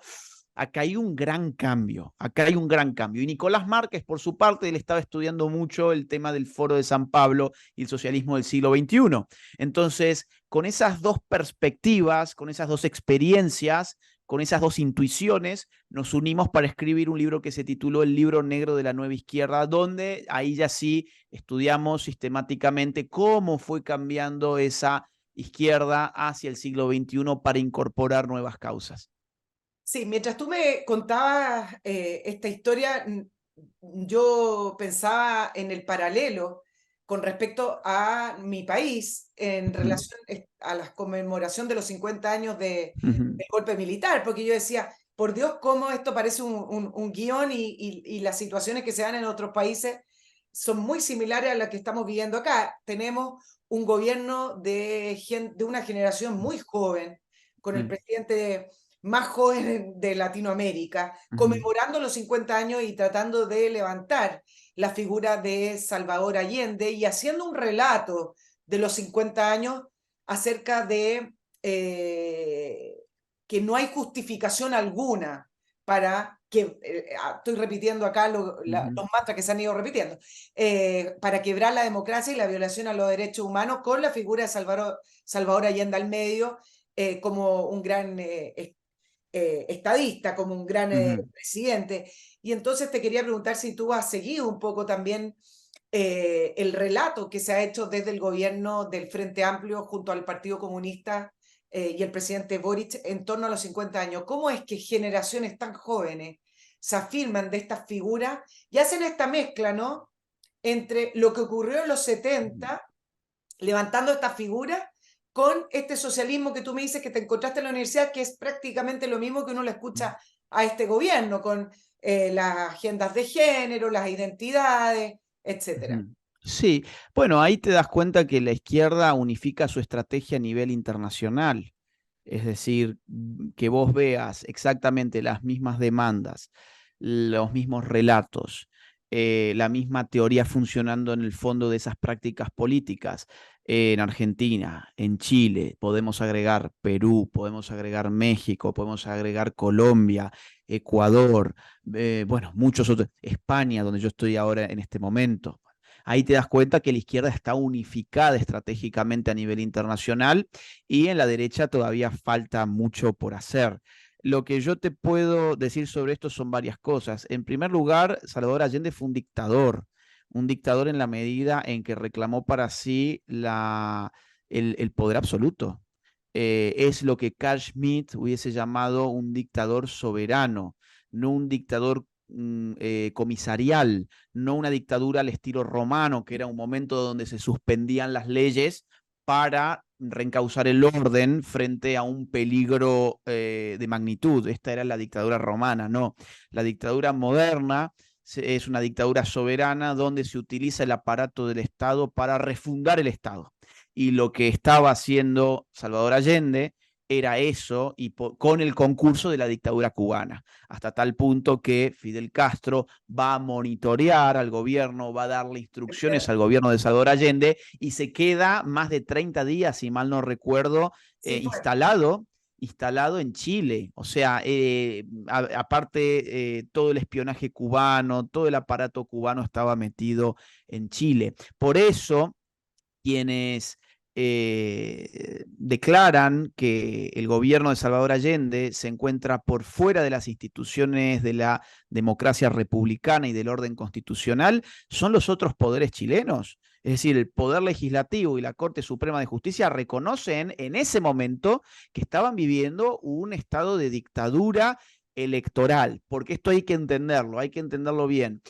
acá hay un gran cambio, acá hay un gran cambio. Y Nicolás Márquez, por su parte, él estaba estudiando mucho el tema del Foro de San Pablo y el socialismo del siglo XXI. Entonces, con esas dos perspectivas, con esas dos experiencias, con esas dos intuiciones, nos unimos para escribir un libro que se tituló El libro negro de la nueva izquierda, donde ahí ya sí estudiamos sistemáticamente cómo fue cambiando esa izquierda hacia el siglo XXI para incorporar nuevas causas. Sí, mientras tú me contabas esta historia, yo pensaba en el paralelo con respecto a mi país en relación a la conmemoración de los 50 años del golpe militar, porque yo decía, por Dios, cómo esto parece un guión y las situaciones que se dan en otros países son muy similares a las que estamos viviendo acá. Tenemos un gobierno de una generación muy joven, con el presidente más joven de Latinoamérica, conmemorando los 50 años y tratando de levantar la figura de Salvador Allende y haciendo un relato de los 50 años acerca de que no hay justificación alguna para que, estoy repitiendo acá los mantras que se han ido repitiendo, para quebrar la democracia y la violación a los derechos humanos con la figura de Salvador Allende al medio, como un gran estadista, como un gran presidente. Y entonces te quería preguntar si tú has seguido un poco también el relato que se ha hecho desde el gobierno del Frente Amplio junto al Partido Comunista y el presidente Boric en torno a los 50 años. ¿Cómo es que generaciones tan jóvenes se afirman de estas figuras y hacen esta mezcla, ¿no?, entre lo que ocurrió en los 70, levantando estas figuras, con este socialismo que tú me dices que te encontraste en la universidad, que es prácticamente lo mismo que uno le escucha a este gobierno, con las agendas de género, las identidades, etcétera? Sí, bueno, ahí te das cuenta que la izquierda unifica su estrategia a nivel internacional. Es decir, que vos veas exactamente las mismas demandas, los mismos relatos, la misma teoría funcionando en el fondo de esas prácticas políticas en Argentina, en Chile, podemos agregar Perú, podemos agregar México, podemos agregar Colombia, Ecuador, bueno, muchos otros, España, donde yo estoy ahora en este momento. Ahí te das cuenta que la izquierda está unificada estratégicamente a nivel internacional y en la derecha todavía falta mucho por hacer. Lo que yo te puedo decir sobre esto son varias cosas. En primer lugar, Salvador Allende fue un dictador en la medida en que reclamó para sí el poder absoluto. Es lo que Carl Schmitt hubiese llamado un dictador soberano, no un dictador comisarial, no una dictadura al estilo romano, que era un momento donde se suspendían las leyes para reencauzar el orden frente a un peligro de magnitud. Esta era la dictadura romana, no. La dictadura moderna es una dictadura soberana donde se utiliza el aparato del Estado para refundar el Estado. Y lo que estaba haciendo Salvador Allende era eso y con el concurso de la dictadura cubana, hasta tal punto que Fidel Castro va a monitorear al gobierno, va a darle instrucciones al gobierno de Salvador Allende y se queda más de 30 días, si mal no recuerdo, Sí, pues. instalado en Chile. O sea, aparte todo el espionaje cubano, todo el aparato cubano estaba metido en Chile. Por eso quienes declaran que el gobierno de Salvador Allende se encuentra por fuera de las instituciones de la democracia republicana y del orden constitucional son los otros poderes chilenos. Es decir, el Poder Legislativo y la Corte Suprema de Justicia reconocen en ese momento que estaban viviendo un estado de dictadura electoral, porque esto hay que entenderlo bien.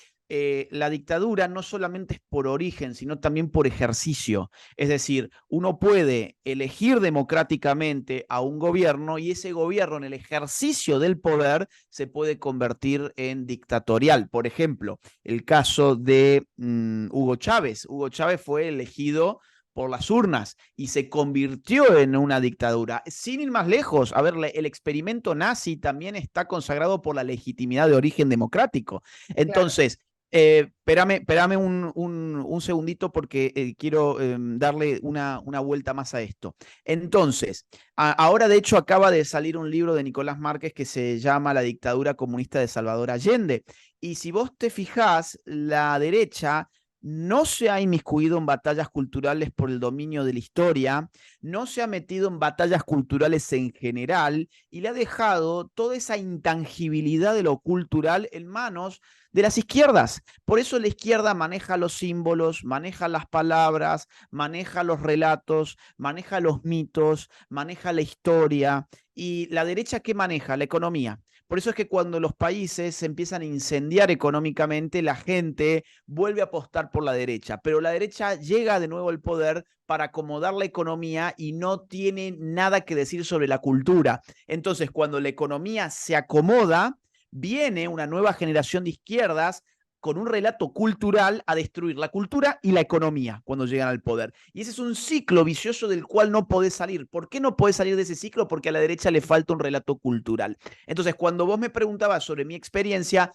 La dictadura no solamente es por origen, sino también por ejercicio. Es decir, uno puede elegir democráticamente a un gobierno y ese gobierno en el ejercicio del poder se puede convertir en dictatorial. Por ejemplo, el caso de Hugo Chávez. Hugo Chávez fue elegido por las urnas y se convirtió en una dictadura. Sin ir más lejos, a ver, el experimento nazi también está consagrado por la legitimidad de origen democrático. Claro. Entonces, espérame un segundito porque quiero darle una vuelta más a esto. Entonces, ahora de hecho acaba de salir un libro de Nicolás Márquez que se llama La dictadura comunista de Salvador Allende. Y si vos te fijás, la derecha no se ha inmiscuido en batallas culturales por el dominio de la historia, no se ha metido en batallas culturales en general y le ha dejado toda esa intangibilidad de lo cultural en manos de las izquierdas. Por eso la izquierda maneja los símbolos, maneja las palabras, maneja los relatos, maneja los mitos, maneja la historia. ¿Y la derecha qué maneja? La economía. Por eso es que cuando los países se empiezan a incendiar económicamente, la gente vuelve a apostar por la derecha. Pero la derecha llega de nuevo al poder para acomodar la economía y no tiene nada que decir sobre la cultura. Entonces, cuando la economía se acomoda, viene una nueva generación de izquierdas con un relato cultural a destruir la cultura y la economía cuando llegan al poder. Y ese es un ciclo vicioso del cual no podés salir. ¿Por qué no podés salir de ese ciclo? Porque a la derecha le falta un relato cultural. Entonces, cuando vos me preguntabas sobre mi experiencia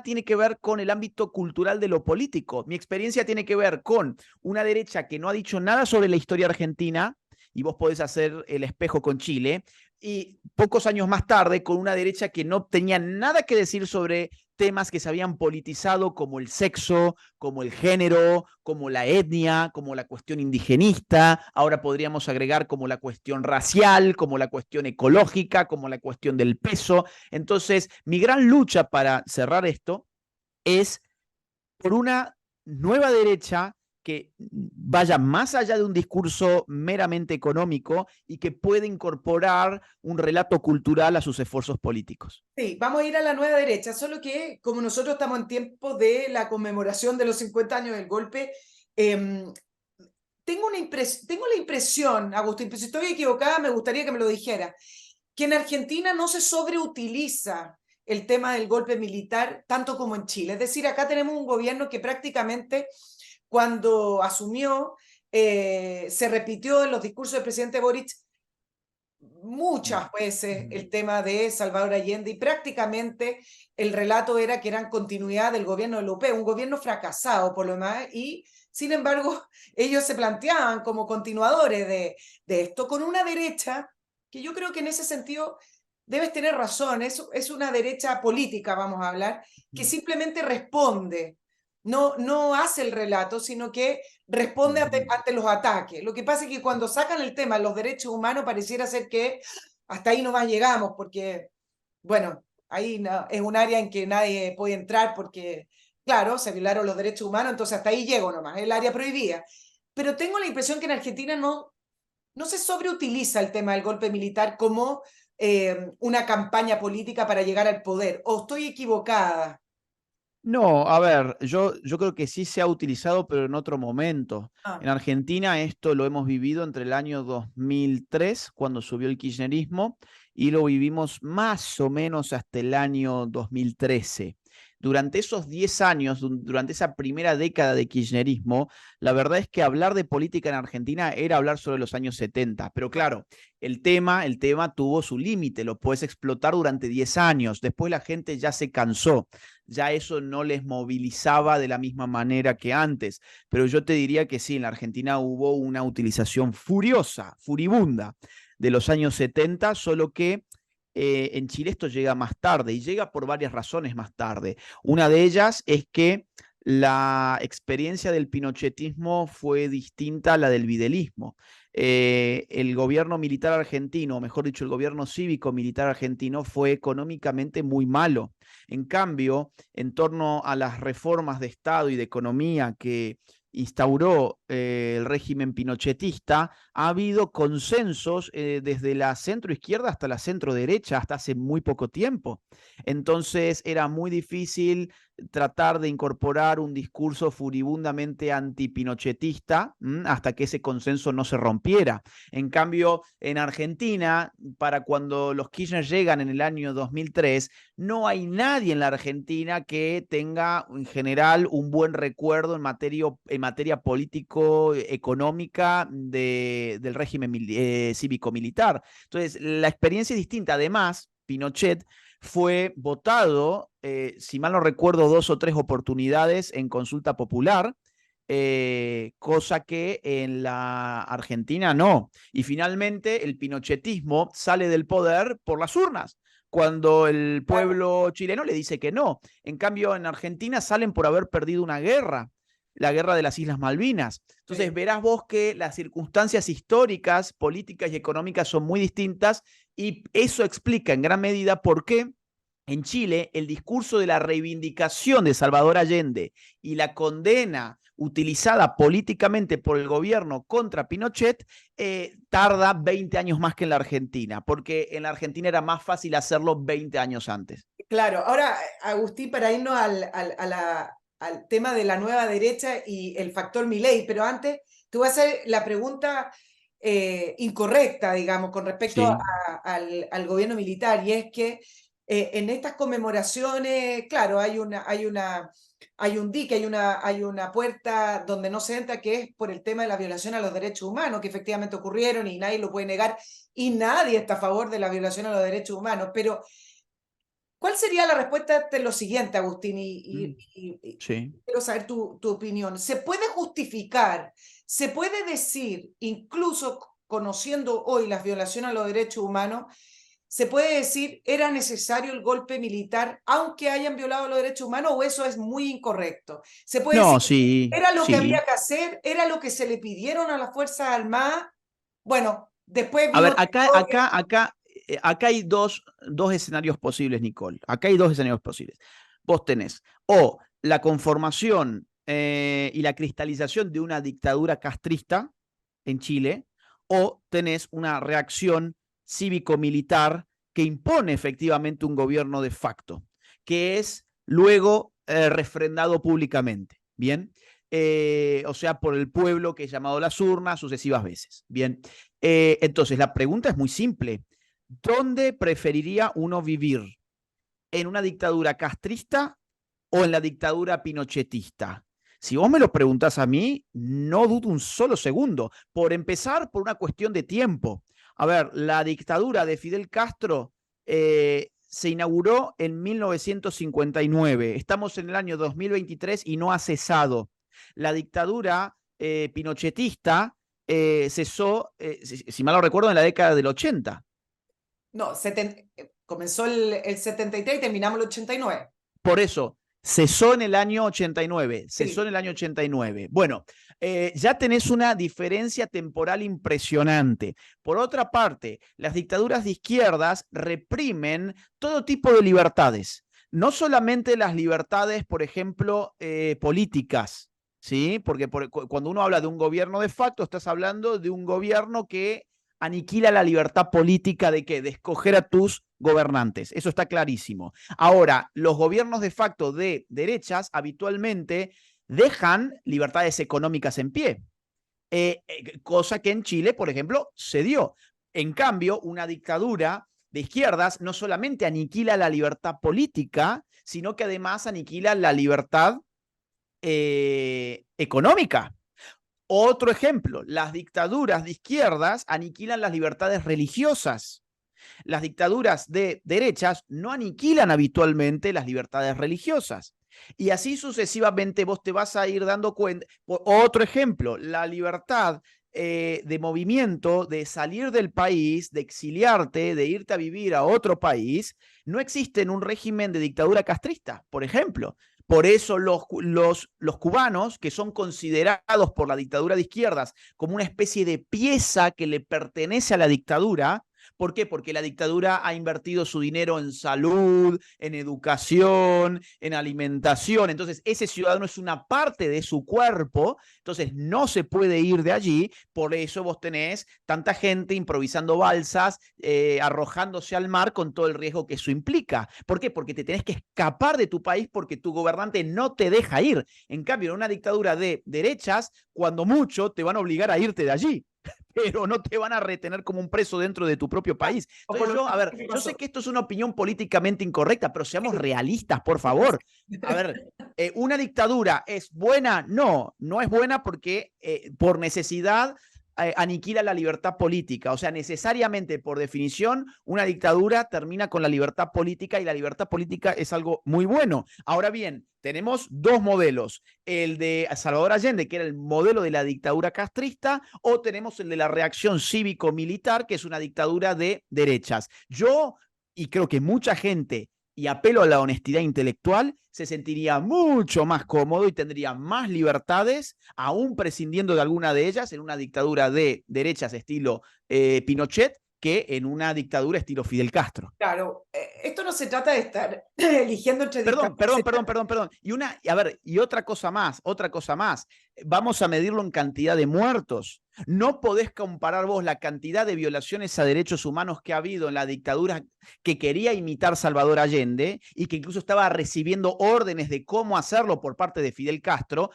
tiene que ver con el ámbito cultural de lo político. Mi experiencia tiene que ver con una derecha que no ha dicho nada sobre la historia argentina, y vos podés hacer el espejo con Chile, y pocos años más tarde con una derecha que no tenía nada que decir sobre temas que se habían politizado como el sexo, como el género, como la etnia, como la cuestión indigenista, ahora podríamos agregar como la cuestión racial, como la cuestión ecológica, como la cuestión del peso. Entonces, mi gran lucha para cerrar esto es por una nueva derecha que vaya más allá de un discurso meramente económico y que pueda incorporar un relato cultural a sus esfuerzos políticos. Sí, vamos a ir a la nueva derecha, solo que como nosotros estamos en tiempo de la conmemoración de los 50 años del golpe, tengo la impresión, Agustín, pero si estoy equivocada me gustaría que me lo dijera, que en Argentina no se sobreutiliza el tema del golpe militar tanto como en Chile. Es decir, acá tenemos un gobierno que prácticamente cuando asumió, se repitió en los discursos del presidente Boric muchas veces el tema de Salvador Allende, y prácticamente el relato era que eran continuidad del gobierno de López, un gobierno fracasado por lo demás, y sin embargo ellos se planteaban como continuadores de esto, con una derecha que yo creo que en ese sentido debes tener razón, es una derecha política, vamos a hablar, que simplemente responde, no hace el relato, sino que responde ante los ataques. Lo que pasa es que cuando sacan el tema de los derechos humanos pareciera ser que hasta ahí nomás llegamos, porque, bueno, ahí no, es un área en que nadie puede entrar porque, claro, se violaron los derechos humanos, entonces hasta ahí llego nomás, es el área prohibida. Pero tengo la impresión que en Argentina no se sobreutiliza el tema del golpe militar como una campaña política para llegar al poder, o estoy equivocada. No, a ver, yo creo que sí se ha utilizado, pero en otro momento. En Ah, Argentina esto lo hemos vivido entre el año 2003, cuando subió el kirchnerismo, y lo vivimos más o menos hasta el año 2013. Durante esos 10 años, durante esa primera década de kirchnerismo, la verdad es que hablar de política en Argentina era hablar sobre los años 70. Pero claro, el tema tuvo su límite, lo puedes explotar durante 10 años. Después la gente ya se cansó, ya eso no les movilizaba de la misma manera que antes. Pero yo te diría que sí, en la Argentina hubo una utilización furiosa, furibunda de los años 70, solo que en Chile esto llega más tarde y llega por varias razones más tarde. Una de ellas es que la experiencia del pinochetismo fue distinta a la del videlismo. El gobierno militar argentino, o mejor dicho, el gobierno cívico militar argentino fue económicamente muy malo. En cambio, en torno a las reformas de Estado y de economía que instauró el régimen pinochetista, ha habido consensos desde la centroizquierda hasta la centroderecha hasta hace muy poco tiempo. Entonces era muy difícil tratar de incorporar un discurso furibundamente antipinochetista hasta que ese consenso no se rompiera. En cambio, en Argentina, para cuando los Kirchner llegan en el año 2003, no hay nadie en la Argentina que tenga en general un buen recuerdo en materia político-económica del régimen cívico-militar. Entonces, la experiencia es distinta. Además, Pinochet fue votado, si mal no recuerdo, 2 o 3 oportunidades en consulta popular, cosa que en la Argentina no. Y finalmente el pinochetismo sale del poder por las urnas, cuando el pueblo chileno le dice que no. En cambio, en Argentina salen por haber perdido una guerra, la guerra de las Islas Malvinas. Entonces, verás vos que las circunstancias históricas, políticas y económicas son muy distintas, y eso explica en gran medida por qué en Chile el discurso de la reivindicación de Salvador Allende y la condena utilizada políticamente por el gobierno contra Pinochet tarda 20 años más que en la Argentina, porque en la Argentina era más fácil hacerlo 20 años antes. claro, ahora, Agustín, para irnos al tema de la nueva derecha y el factor Milei, pero antes te voy a hacer la pregunta incorrecta, digamos, con respecto Sí. al gobierno militar, y es que en estas conmemoraciones, claro, hay un dique, hay una puerta donde no se entra, que es por el tema de la violación a los derechos humanos, que efectivamente ocurrieron y nadie lo puede negar, y nadie está a favor de la violación a los derechos humanos, pero ¿cuál sería la respuesta de lo siguiente, Agustín? Sí. Quiero saber tu opinión. ¿Se puede justificar, se puede decir, incluso conociendo hoy las violaciones a los derechos humanos, se puede decir era necesario el golpe militar aunque hayan violado los derechos humanos, o eso es muy incorrecto? ¿Se puede decir No, sí, era lo que había sí. que hacer, era lo que se le pidieron a las Fuerzas Armadas? Bueno, después A vino ver, la acá, historia. acá, acá, acá hay dos escenarios posibles, Nicole. Acá hay dos escenarios posibles. Vos tenés o la conformación y la cristalización de una dictadura castrista en Chile, o tenés una reacción cívico-militar que impone efectivamente un gobierno de facto, que es luego refrendado públicamente. Bien. O sea, por el pueblo que es llamado a las urnas sucesivas veces. Bien. Entonces, la pregunta es muy simple. ¿Dónde preferiría uno vivir? ¿En una dictadura castrista o en la dictadura pinochetista? Si vos me lo preguntás a mí, no dudo un solo segundo. Por empezar, por una cuestión de tiempo. A ver, la dictadura de Fidel Castro se inauguró en 1959. Estamos en el año 2023 y no ha cesado. La dictadura pinochetista cesó, si mal no recuerdo, en la década del 80. No, comenzó el 73 y terminamos el 89. Por eso, cesó en el año 89. Cesó Sí. en el año 89. Bueno, ya tenés una diferencia temporal impresionante. Por otra parte, las dictaduras de izquierdas reprimen todo tipo de libertades. No solamente las libertades, por ejemplo, políticas, ¿sí? Porque cuando uno habla de un gobierno de facto, estás hablando de un gobierno que aniquila la libertad política de ¿qué? De escoger a tus gobernantes. Eso está clarísimo. Ahora, los gobiernos de facto de derechas habitualmente dejan libertades económicas en pie, cosa que en Chile, por ejemplo, se dio. En cambio, una dictadura de izquierdas no solamente aniquila la libertad política, sino que además aniquila la libertad económica. Otro ejemplo, las dictaduras de izquierdas aniquilan las libertades religiosas. Las dictaduras de derechas no aniquilan habitualmente las libertades religiosas. Y así sucesivamente vos te vas a ir dando cuenta. Otro ejemplo, la libertad de movimiento, de salir del país, de exiliarte, de irte a vivir a otro país, no existe en un régimen de dictadura castrista, por ejemplo. Por eso los cubanos, que son considerados por la dictadura de izquierdas como una especie de pieza que le pertenece a la dictadura. ¿Por qué? Porque la dictadura ha invertido su dinero en salud, en educación, en alimentación. Entonces, ese ciudadano es una parte de su cuerpo, entonces no se puede ir de allí. Por eso vos tenés tanta gente improvisando balsas, arrojándose al mar con todo el riesgo que eso implica. ¿Por qué? Porque te tenés que escapar de tu país porque tu gobernante no te deja ir. En cambio, en una dictadura de derechas, cuando mucho te van a obligar a irte de allí, pero no te van a retener como un preso dentro de tu propio país. Entonces yo sé que esto es una opinión políticamente incorrecta, pero seamos realistas, por favor. A ver, ¿una dictadura es buena? No, no es buena porque por necesidad aniquila la libertad política. O sea, necesariamente, por definición, una dictadura termina con la libertad política y la libertad política es algo muy bueno. Ahora bien, tenemos dos modelos, el de Salvador Allende, que era el modelo de la dictadura castrista, o tenemos el de la reacción cívico-militar, que es una dictadura de derechas. Yo, y creo que mucha gente, y apelo a la honestidad intelectual, se sentiría mucho más cómodo y tendría más libertades, aún prescindiendo de alguna de ellas, en una dictadura de derechas estilo Pinochet, que en una dictadura estilo Fidel Castro. Claro, esto no se trata de estar eligiendo entre Perdón. Y otra cosa más. Vamos a medirlo en cantidad de muertos. No podés comparar vos la cantidad de violaciones a derechos humanos que ha habido en la dictadura que quería imitar Salvador Allende y que incluso estaba recibiendo órdenes de cómo hacerlo por parte de Fidel Castro.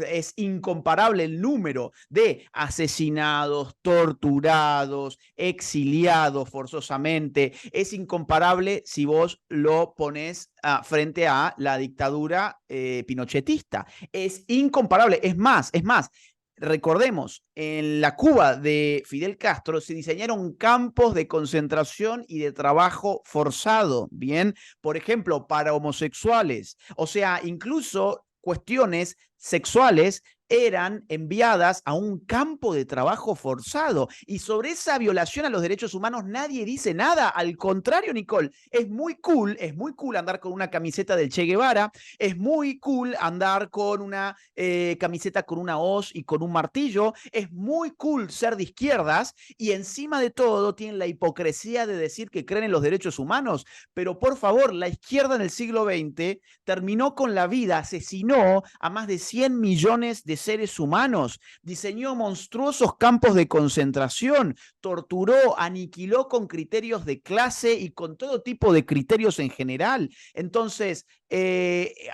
Es incomparable el número de asesinados, torturados, exiliados forzosamente. Es incomparable si vos lo pones frente a la dictadura pinochetista. Es incomparable. Es más, recordemos, en la Cuba de Fidel Castro se diseñaron campos de concentración y de trabajo forzado, ¿bien? Por ejemplo, para homosexuales. O sea, incluso cuestiones sexuales eran enviadas a un campo de trabajo forzado. Y sobre esa violación a los derechos humanos nadie dice nada. Al contrario, Nicole, es muy cool andar con una camiseta del Che Guevara, es muy cool andar con una camiseta con una hoz y con un martillo, es muy cool ser de izquierdas y encima de todo tienen la hipocresía de decir que creen en los derechos humanos. Pero por favor, la izquierda en el siglo XX terminó con la vida, asesinó a más de 100 millones de seres humanos, diseñó monstruosos campos de concentración, torturó, aniquiló con criterios de clase y con todo tipo de criterios en general. Entonces,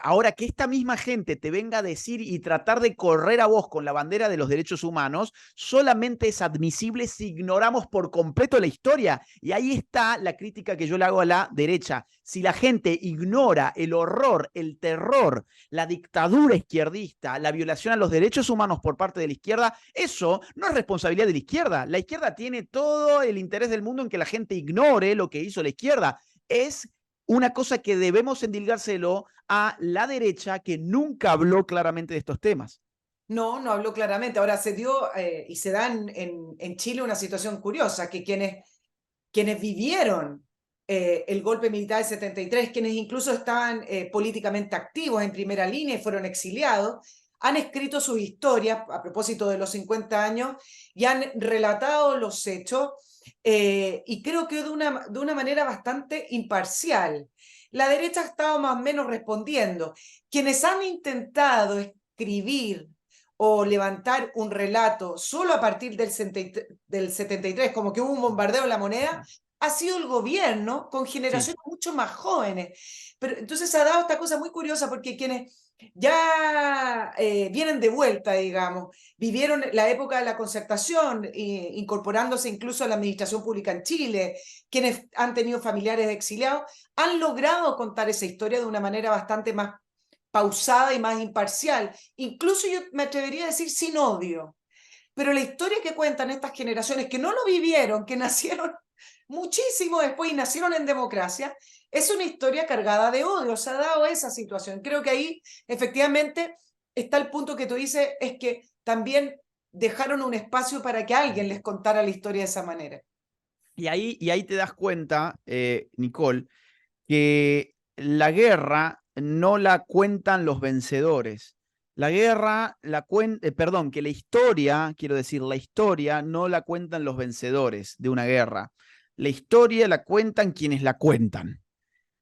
ahora que esta misma gente te venga a decir y tratar de correr a vos con la bandera de los derechos humanos, solamente es admisible si ignoramos por completo la historia. Y ahí está la crítica que yo le hago a la derecha. Si la gente ignora el horror, el terror, la dictadura izquierdista, la violación a los derechos humanos por parte de la izquierda, eso no es responsabilidad de la izquierda. La izquierda tiene todo el interés del mundo en que la gente ignore lo que hizo la izquierda. Es una cosa que debemos endilgárselo a la derecha, que nunca habló claramente de estos temas. No, no habló claramente. Ahora se dio y se da en Chile una situación curiosa, que quienes vivieron el golpe militar del 73, quienes incluso estaban políticamente activos en primera línea y fueron exiliados, han escrito sus historias a propósito de los 50 años y han relatado los hechos, y creo que de una manera bastante imparcial. La derecha ha estado más o menos respondiendo. Quienes han intentado escribir o levantar un relato solo a partir del 73, como que hubo un bombardeo en La Moneda, ha sido el gobierno con generaciones mucho más jóvenes. Pero entonces se ha dado esta cosa muy curiosa, porque quienes ya vienen de vuelta, digamos, vivieron la época de la concertación, incorporándose incluso a la administración pública en Chile, quienes han tenido familiares exiliados, han logrado contar esa historia de una manera bastante más pausada y más imparcial. Incluso yo me atrevería a decir sin odio. Pero la historia que cuentan estas generaciones que no lo vivieron, que nacieron muchísimo después y nacieron en democracia, es una historia cargada de odio. Se ha dado esa situación. Creo que ahí efectivamente está el punto que tú dices, es que también dejaron un espacio para que alguien les contara la historia de esa manera. Y ahí te das cuenta, Nicole, que la guerra no la cuentan los vencedores. La guerra, perdón, que la historia, quiero decir, la historia no la cuentan los vencedores de una guerra. La historia la cuentan quienes la cuentan.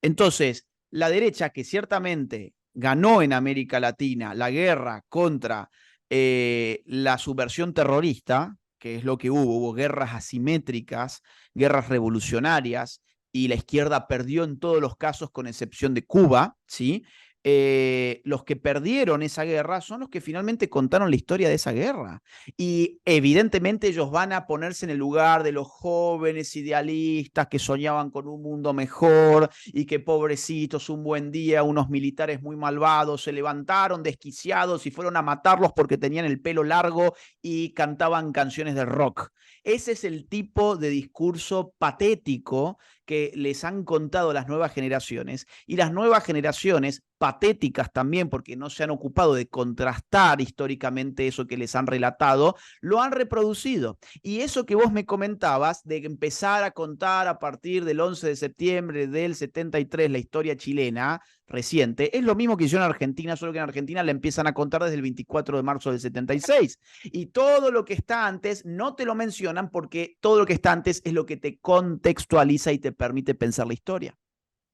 Entonces, la derecha, que ciertamente ganó en América Latina la guerra contra la subversión terrorista, que es lo que hubo guerras asimétricas, guerras revolucionarias, y la izquierda perdió en todos los casos, con excepción de Cuba, ¿sí? Los que perdieron esa guerra son los que finalmente contaron la historia de esa guerra. Y evidentemente ellos van a ponerse en el lugar de los jóvenes idealistas que soñaban con un mundo mejor y que, pobrecitos, un buen día unos militares muy malvados se levantaron desquiciados y fueron a matarlos porque tenían el pelo largo y cantaban canciones de rock. Ese es el tipo de discurso patético que les han contado las nuevas generaciones, y las nuevas generaciones, patéticas también porque no se han ocupado de contrastar históricamente eso que les han relatado, lo han reproducido. Y eso que vos me comentabas de empezar a contar a partir del 11 de septiembre del 73 la historia chilena reciente, es lo mismo que hicieron en Argentina, solo que en Argentina la empiezan a contar desde el 24 de marzo del 76. Y todo lo que está antes no te lo mencionan, porque todo lo que está antes es lo que te contextualiza y te permite pensar la historia.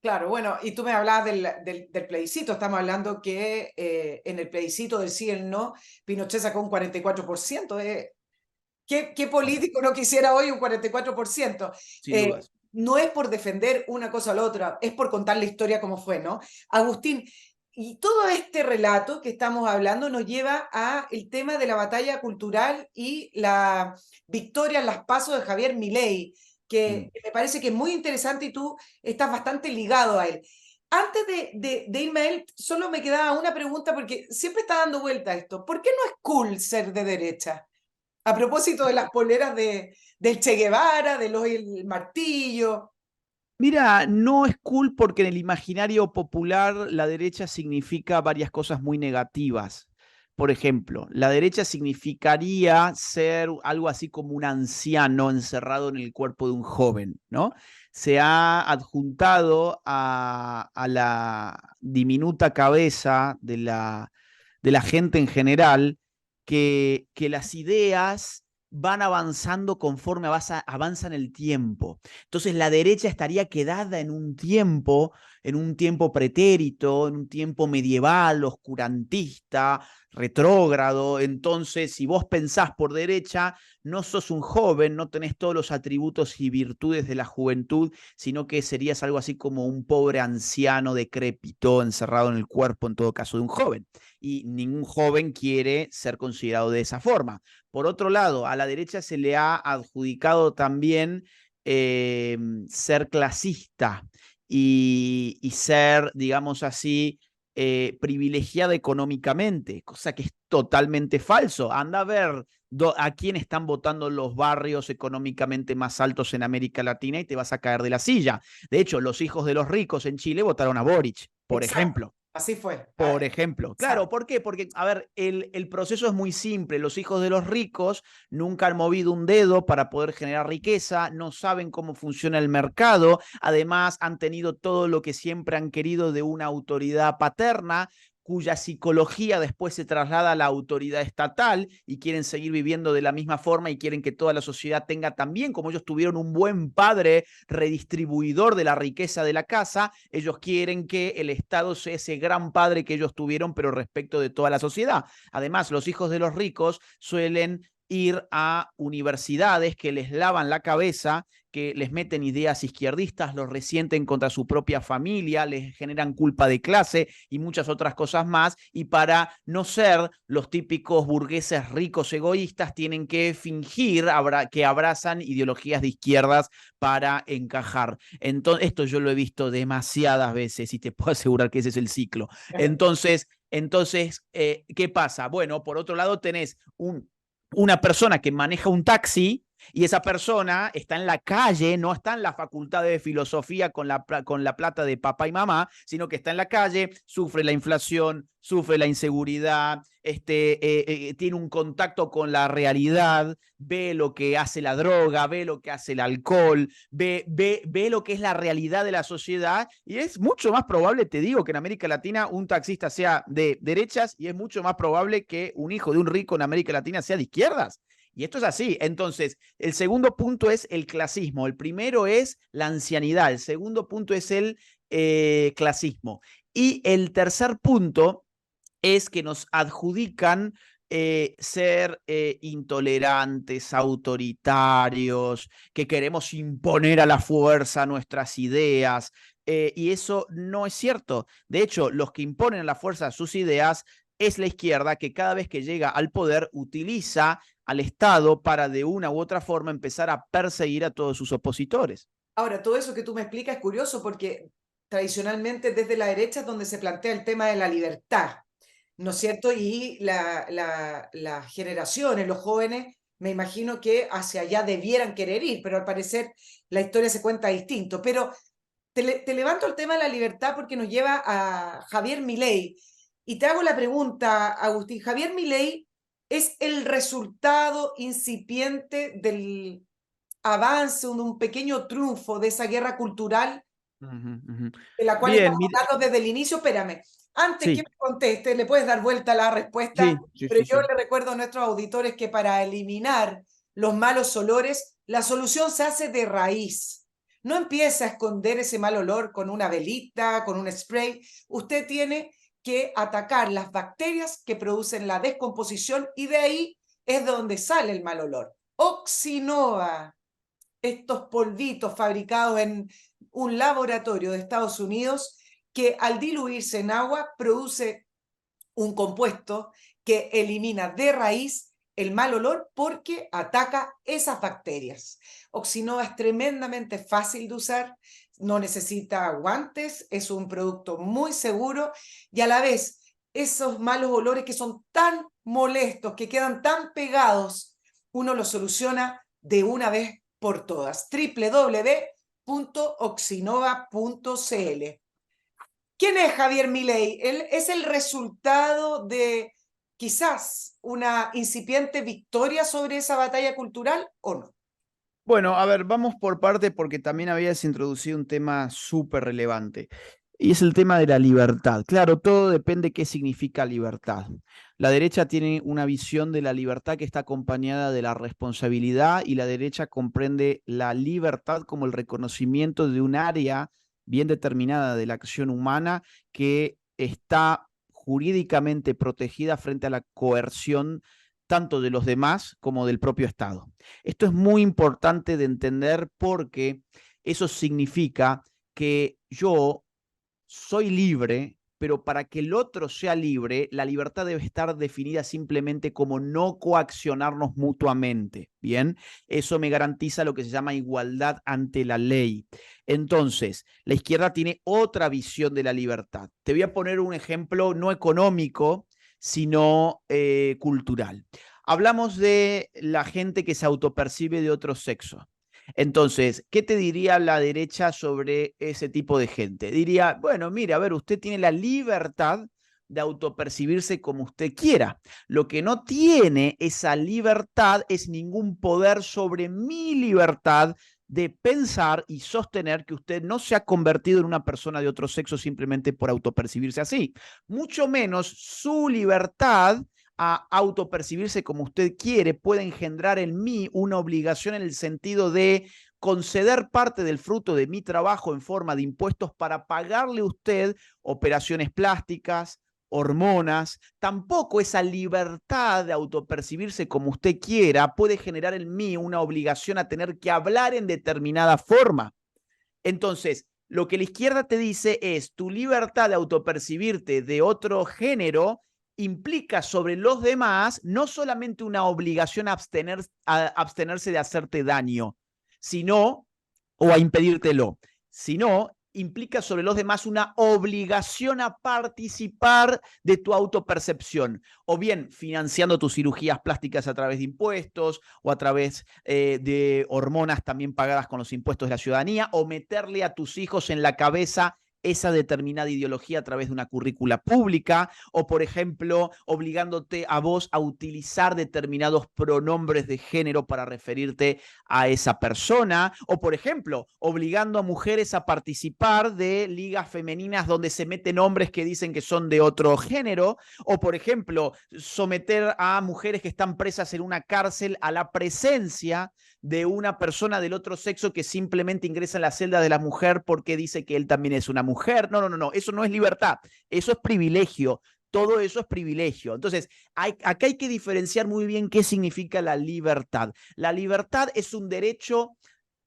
Claro, bueno, y tú me hablabas del plebiscito. Estamos hablando que en el plebiscito del sí y el no, Pinochet sacó un 44%. ¿Qué político no quisiera hoy un 44%? Sin dudas. No es por defender una cosa o la otra, es por contar la historia como fue, ¿no? Agustín, y todo este relato que estamos hablando nos lleva a el tema de la batalla cultural y la victoria en las PASO de Javier Milei, que me parece que es muy interesante y tú estás bastante ligado a él. Antes de irme a él, solo me quedaba una pregunta, porque siempre está dando vuelta a esto. ¿Por qué no es cool ser de derecha? A propósito de las poleras del Che Guevara, el martillo. Mira, no es cool porque en el imaginario popular la derecha significa varias cosas muy negativas. Por ejemplo, la derecha significaría ser algo así como un anciano encerrado en el cuerpo de un joven, ¿no? Se ha adjuntado a la diminuta cabeza de la gente en general que las ideas van avanzando conforme avanza el tiempo. Entonces la derecha estaría quedada en un tiempo en un tiempo pretérito, en un tiempo medieval, oscurantista, retrógrado. Entonces, si vos pensás por derecha, no sos un joven, no tenés todos los atributos y virtudes de la juventud, sino que serías algo así como un pobre anciano decrépito, encerrado en el cuerpo, en todo caso, de un joven. Y ningún joven quiere ser considerado de esa forma. Por otro lado, a la derecha se le ha adjudicado también ser clasista y ser, digamos así, privilegiada económicamente, cosa que es totalmente falso. Anda a ver a quién están votando los barrios económicamente más altos en América Latina y te vas a caer de la silla. De hecho, los hijos de los ricos en Chile votaron a Boric, por Exacto, ejemplo. así fue. Por ejemplo, claro, Exacto. ¿por qué? Porque, a ver, el proceso es muy simple. Los hijos de los ricos nunca han movido un dedo para poder generar riqueza, no saben cómo funciona el mercado, además han tenido todo lo que siempre han querido de una autoridad paterna, cuya psicología después se traslada a la autoridad estatal y quieren seguir viviendo de la misma forma y quieren que toda la sociedad tenga también, como ellos tuvieron un buen padre redistribuidor de la riqueza de la casa, ellos quieren que el Estado sea ese gran padre que ellos tuvieron, pero respecto de toda la sociedad. Además, los hijos de los ricos suelen ir a universidades que les lavan la cabeza, que les meten ideas izquierdistas, los resienten contra su propia familia, les generan culpa de clase y muchas otras cosas más, y para no ser los típicos burgueses ricos egoístas tienen que fingir que abrazan ideologías de izquierdas para encajar. Entonces, esto yo lo he visto demasiadas veces y te puedo asegurar que ese es el ciclo. Entonces, ¿qué pasa? Bueno, por otro lado tenés una persona que maneja un taxi y esa persona está en la calle, no está en la facultad de filosofía con la plata de papá y mamá, sino que está en la calle, sufre la inflación, sufre la inseguridad, tiene un contacto con la realidad, ve lo que hace la droga, ve lo que hace el alcohol, ve lo que es la realidad de la sociedad, y es mucho más probable, te digo, que en América Latina un taxista sea de derechas y es mucho más probable que un hijo de un rico en América Latina sea de izquierdas. Y esto es así. Entonces, el segundo punto es el clasismo. El primero es la ancianidad. El segundo punto es el clasismo. Y el tercer punto es que nos adjudican ser intolerantes, autoritarios, que queremos imponer a la fuerza nuestras ideas. Y eso no es cierto. De hecho, los que imponen a la fuerza sus ideas es la izquierda, que cada vez que llega al poder utiliza al Estado para de una u otra forma empezar a perseguir a todos sus opositores. Ahora, todo eso que tú me explicas es curioso porque tradicionalmente desde la derecha es donde se plantea el tema de la libertad, ¿no es cierto? Y las generaciones, los jóvenes, me imagino que hacia allá debieran querer ir, pero al parecer la historia se cuenta distinto. Pero te levanto el tema de la libertad porque nos lleva a Javier Milei. Y te hago la pregunta, Agustín, ¿Javier Milei es el resultado incipiente del avance, un pequeño triunfo de esa guerra cultural de la cual Bien, estamos hablando desde el inicio? Espérame, antes que sí, me conteste, le puedes dar vuelta a la respuesta, sí, sí, pero sí, yo sí. le recuerdo a nuestros auditores que para eliminar los malos olores, la solución se hace de raíz. No empieza a esconder ese mal olor con una velita, con un spray. Usted tiene que atacar las bacterias que producen la descomposición y de ahí es de donde sale el mal olor. Oxinova, estos polvitos fabricados en un laboratorio de Estados Unidos que al diluirse en agua produce un compuesto que elimina de raíz el mal olor porque ataca esas bacterias. Oxinova es tremendamente fácil de usar, no necesita guantes, es un producto muy seguro y a la vez esos malos olores que son tan molestos, que quedan tan pegados, uno los soluciona de una vez por todas. www.oxinova.cl. ¿Quién es Javier Milei? Él es el resultado de quizás una incipiente victoria sobre esa batalla cultural o no. Bueno, a ver, vamos por parte porque también habías introducido un tema súper relevante y es el tema de la libertad. Claro, todo depende de qué significa libertad. La derecha tiene una visión de la libertad que está acompañada de la responsabilidad y la derecha comprende la libertad como el reconocimiento de un área bien determinada de la acción humana que está jurídicamente protegida frente a la coerción tanto de los demás como del propio Estado. Esto es muy importante de entender porque eso significa que yo soy libre, pero para que el otro sea libre, la libertad debe estar definida simplemente como no coaccionarnos mutuamente, ¿bien? Eso me garantiza lo que se llama igualdad ante la ley. Entonces, la izquierda tiene otra visión de la libertad. Te voy a poner un ejemplo no económico, sino cultural. Hablamos de la gente que se autopercibe de otro sexo. Entonces, ¿qué te diría la derecha sobre ese tipo de gente? Diría, bueno, mire, a ver, usted tiene la libertad de autopercibirse como usted quiera. Lo que no tiene esa libertad es ningún poder sobre mi libertad de pensar y sostener que usted no se ha convertido en una persona de otro sexo simplemente por autopercibirse así. Mucho menos su libertad a autopercibirse como usted quiere puede engendrar en mí una obligación en el sentido de conceder parte del fruto de mi trabajo en forma de impuestos para pagarle a usted operaciones plásticas, hormonas. Tampoco esa libertad de autopercibirse como usted quiera puede generar en mí una obligación a tener que hablar en determinada forma. Entonces, lo que la izquierda te dice es tu libertad de autopercibirte de otro género implica sobre los demás no solamente una obligación a abstenerse de hacerte daño, sino, o a impedírtelo, sino implica sobre los demás una obligación a participar de tu autopercepción, o bien financiando tus cirugías plásticas a través de impuestos, o a través de hormonas también pagadas con los impuestos de la ciudadanía, o meterle a tus hijos en la cabeza esa determinada ideología a través de una currícula pública, o por ejemplo, obligándote a vos a utilizar determinados pronombres de género para referirte a esa persona, o por ejemplo, obligando a mujeres a participar de ligas femeninas donde se meten hombres que dicen que son de otro género, o por ejemplo, someter a mujeres que están presas en una cárcel a la presencia de una persona del otro sexo que simplemente ingresa en la celda de la mujer porque dice que él también es una mujer. No, eso no es libertad, eso es privilegio. Todo eso es privilegio. Entonces, acá hay que diferenciar muy bien qué significa la libertad. La libertad es un derecho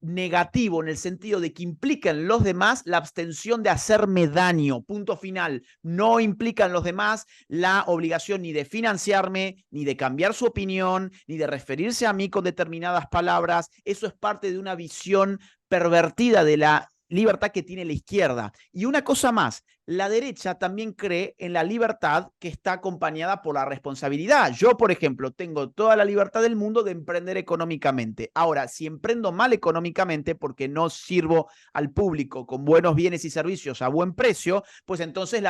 negativo en el sentido de que implica en los demás la abstención de hacerme daño, punto final. No implica en los demás la obligación ni de financiarme, ni de cambiar su opinión, ni de referirse a mí con determinadas palabras. Eso es parte de una visión pervertida de la libertad que tiene la izquierda. Y una cosa más, la derecha también cree en la libertad que está acompañada por la responsabilidad. Yo, por ejemplo, tengo toda la libertad del mundo de emprender económicamente. Ahora, si emprendo mal económicamente porque no sirvo al público con buenos bienes y servicios a buen precio, pues entonces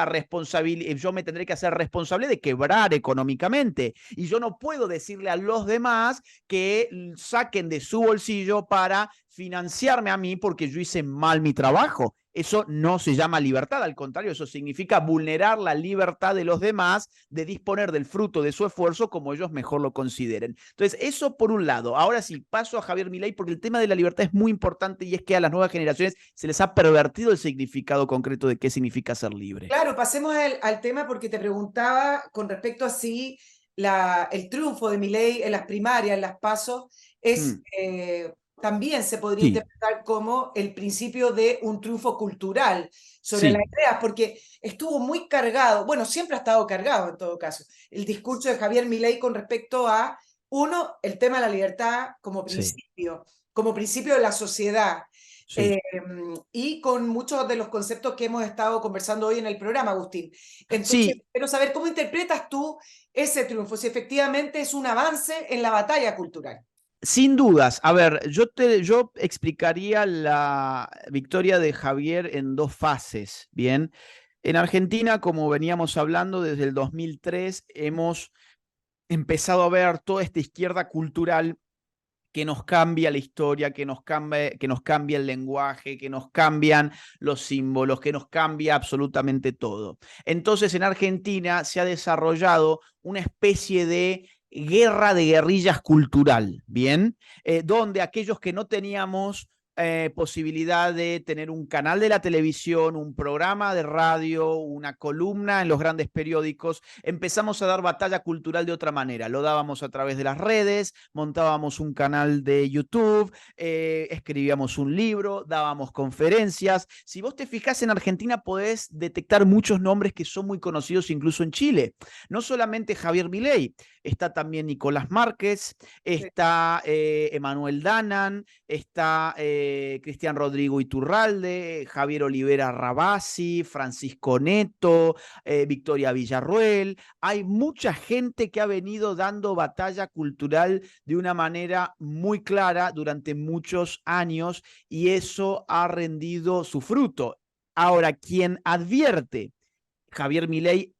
yo me tendré que hacer responsable de quebrar económicamente. Y yo no puedo decirle a los demás que saquen de su bolsillo para financiarme a mí porque yo hice mal mi trabajo. Eso no se llama libertad, al contrario, eso significa vulnerar la libertad de los demás de disponer del fruto de su esfuerzo como ellos mejor lo consideren. Entonces, eso por un lado. Ahora sí, paso a Javier Milei porque el tema de la libertad es muy importante y es que a las nuevas generaciones se les ha pervertido el significado concreto de qué significa ser libre. Claro, pasemos al tema porque te preguntaba con respecto a si el triunfo de Milei en las primarias, en las PASO, es también se podría Sí, interpretar como el principio de un triunfo cultural sobre las sí, ideas, porque estuvo muy cargado, bueno, siempre ha estado cargado en todo caso, el discurso de Javier Milei con respecto a, uno, el tema de la libertad sí, como principio de la sociedad, sí. y con muchos de los conceptos que hemos estado conversando hoy en el programa, Agustín. Entonces, Sí, quiero saber cómo interpretas tú ese triunfo, si efectivamente es un avance en la batalla cultural. sin dudas. A ver, yo explicaría la victoria de Javier en dos fases, ¿bien? En Argentina, como veníamos hablando, desde el 2003 hemos empezado a ver toda esta izquierda cultural que nos cambia la historia, que nos cambia el lenguaje, que nos cambian los símbolos, que nos cambia absolutamente todo. Entonces, en Argentina se ha desarrollado una especie de guerra de guerrillas cultural, ¿bien? Donde aquellos que no teníamos posibilidad de tener un canal de la televisión, un programa de radio, una columna en los grandes periódicos. Empezamos a dar batalla cultural de otra manera. Lo dábamos a través de las redes, montábamos un canal de YouTube, escribíamos un libro, dábamos conferencias. Si vos te fijás en Argentina, podés detectar muchos nombres que son muy conocidos incluso en Chile. No solamente Javier Milei, está también Nicolás Márquez, está Emanuel Danan, está Cristian Rodrigo Iturralde, Javier Olivera Rabasi, Francisco Neto, Victoria Villarruel. Hay mucha gente que ha venido dando batalla cultural de una manera muy clara durante muchos años y eso ha rendido su fruto. Ahora, quien advierte Javier Milei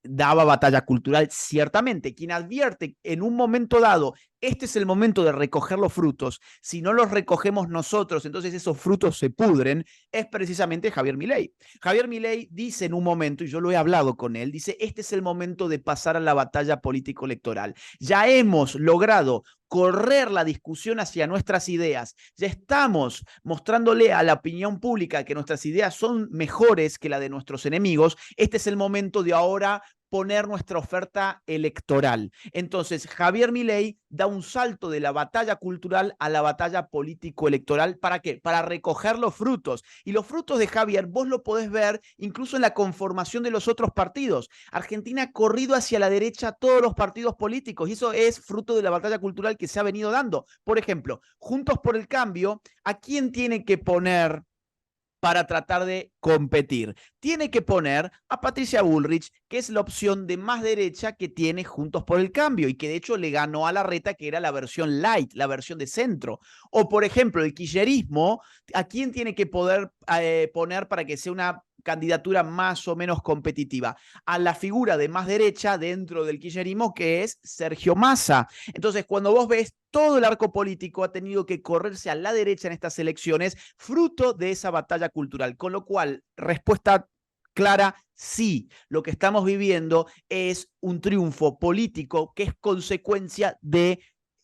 daba batalla cultural, ciertamente. Quien advierte en un momento dado, este es el momento de recoger los frutos, si no los recogemos nosotros, entonces esos frutos se pudren, es precisamente Javier Milei. Javier Milei dice en un momento, y yo lo he hablado con él, dice, este es el momento de pasar a la batalla político-electoral. Ya hemos logrado correr la discusión hacia nuestras ideas. Ya estamos mostrándole a la opinión pública que nuestras ideas son mejores que la de nuestros enemigos. Este es el momento de ahora poner nuestra oferta electoral. Entonces, Javier Milei da un salto de la batalla cultural a la batalla político-electoral. ¿Para qué? Para recoger los frutos. Y los frutos de Javier, vos lo podés ver incluso en la conformación de los otros partidos. Argentina ha corrido hacia la derecha todos los partidos políticos y eso es fruto de la batalla cultural que se ha venido dando. Por ejemplo, Juntos por el Cambio, ¿a quién tiene que poner para tratar de competir? Tiene que poner a Patricia Bullrich, que es la opción de más derecha que tiene Juntos por el Cambio y que de hecho le ganó a Larreta, que era la versión light, la versión de centro. O por ejemplo, el kirchnerismo, ¿a quién tiene que poder poner para que sea una candidatura más o menos competitiva? A la figura de más derecha dentro del kirchnerismo, que es Sergio Massa. Entonces, cuando vos ves, todo el arco político ha tenido que correrse a la derecha en estas elecciones, fruto de esa batalla cultural. Con lo cual, respuesta clara, sí, lo que estamos viviendo es un triunfo político que es consecuencia de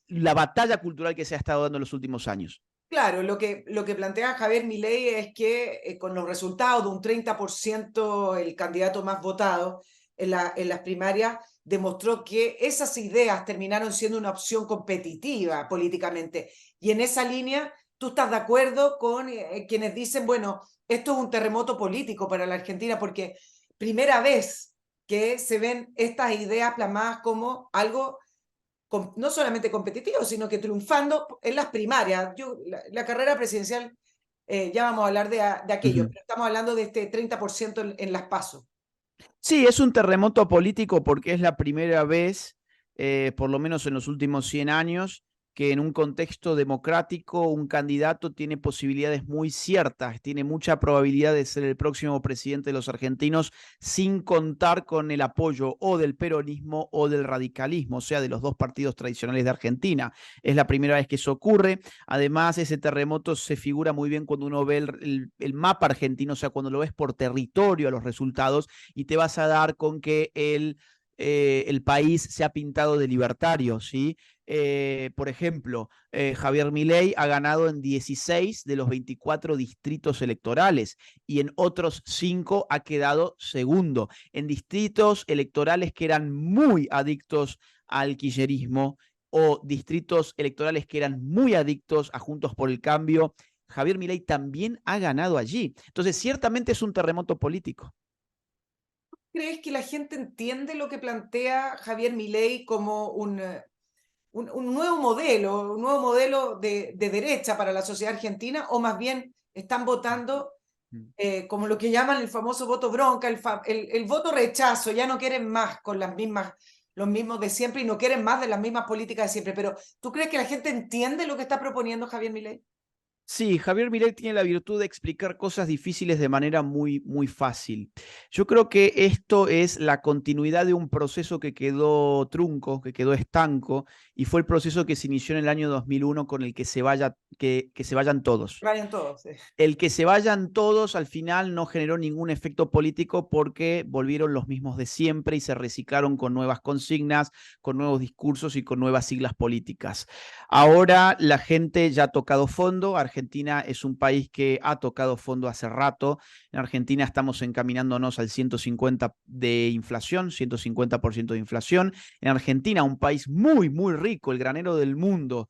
la batalla cultural que se ha estado dando en los últimos años. Claro, lo que plantea Javier Milei es que con los resultados de un 30%, el candidato más votado en las primarias, demostró que esas ideas terminaron siendo una opción competitiva políticamente. Y en esa línea, ¿tú estás de acuerdo con quienes dicen, bueno, esto es un terremoto político para la Argentina porque primera vez que se ven estas ideas plasmadas como algo no solamente competitivo, sino que triunfando en las primarias? La carrera presidencial, ya vamos a hablar de aquello, pero estamos hablando de este 30% en las PASO. Sí, es un terremoto político porque es la primera vez, por lo menos en los últimos 100 años, que en un contexto democrático un candidato tiene posibilidades muy ciertas, tiene mucha probabilidad de ser el próximo presidente de los argentinos sin contar con el apoyo o del peronismo o del radicalismo, o sea, de los dos partidos tradicionales de Argentina. Es la primera vez que eso ocurre. Además, ese terremoto se figura muy bien cuando uno ve el mapa argentino, o sea, cuando lo ves por territorio a los resultados y te vas a dar con que el país se ha pintado de libertario, ¿sí? Por ejemplo, Javier Milei ha ganado en 16 de los 24 distritos electorales y en otros 5 ha quedado segundo. En distritos electorales que eran muy adictos al kirchnerismo o distritos electorales que eran muy adictos a Juntos por el Cambio, Javier Milei también ha ganado allí. Entonces, ciertamente es un terremoto político. ¿Crees que la gente entiende lo que plantea Javier Milei como un nuevo modelo de derecha para la sociedad argentina, o más bien están votando como lo que llaman el famoso voto bronca, el voto rechazo? Ya no quieren más con los mismos de siempre y no quieren más de las mismas políticas de siempre? Pero ¿tú crees que la gente entiende lo que está proponiendo Javier Milei? Sí, Javier Milei tiene la virtud de explicar cosas difíciles de manera muy, muy fácil. Yo creo que esto es la continuidad de un proceso que quedó trunco, que quedó estanco, y fue el proceso que se inició en el año 2001 con el que se vayan todos. Vayan todos. El que se vayan todos al final no generó ningún efecto político porque volvieron los mismos de siempre y se reciclaron con nuevas consignas, con nuevos discursos y con nuevas siglas políticas. Ahora la gente ya ha tocado fondo. Argentina Argentina es un país que ha tocado fondo hace rato. En Argentina estamos encaminándonos al 150 de inflación, 150% de inflación. En Argentina, un país muy, muy rico, el granero del mundo,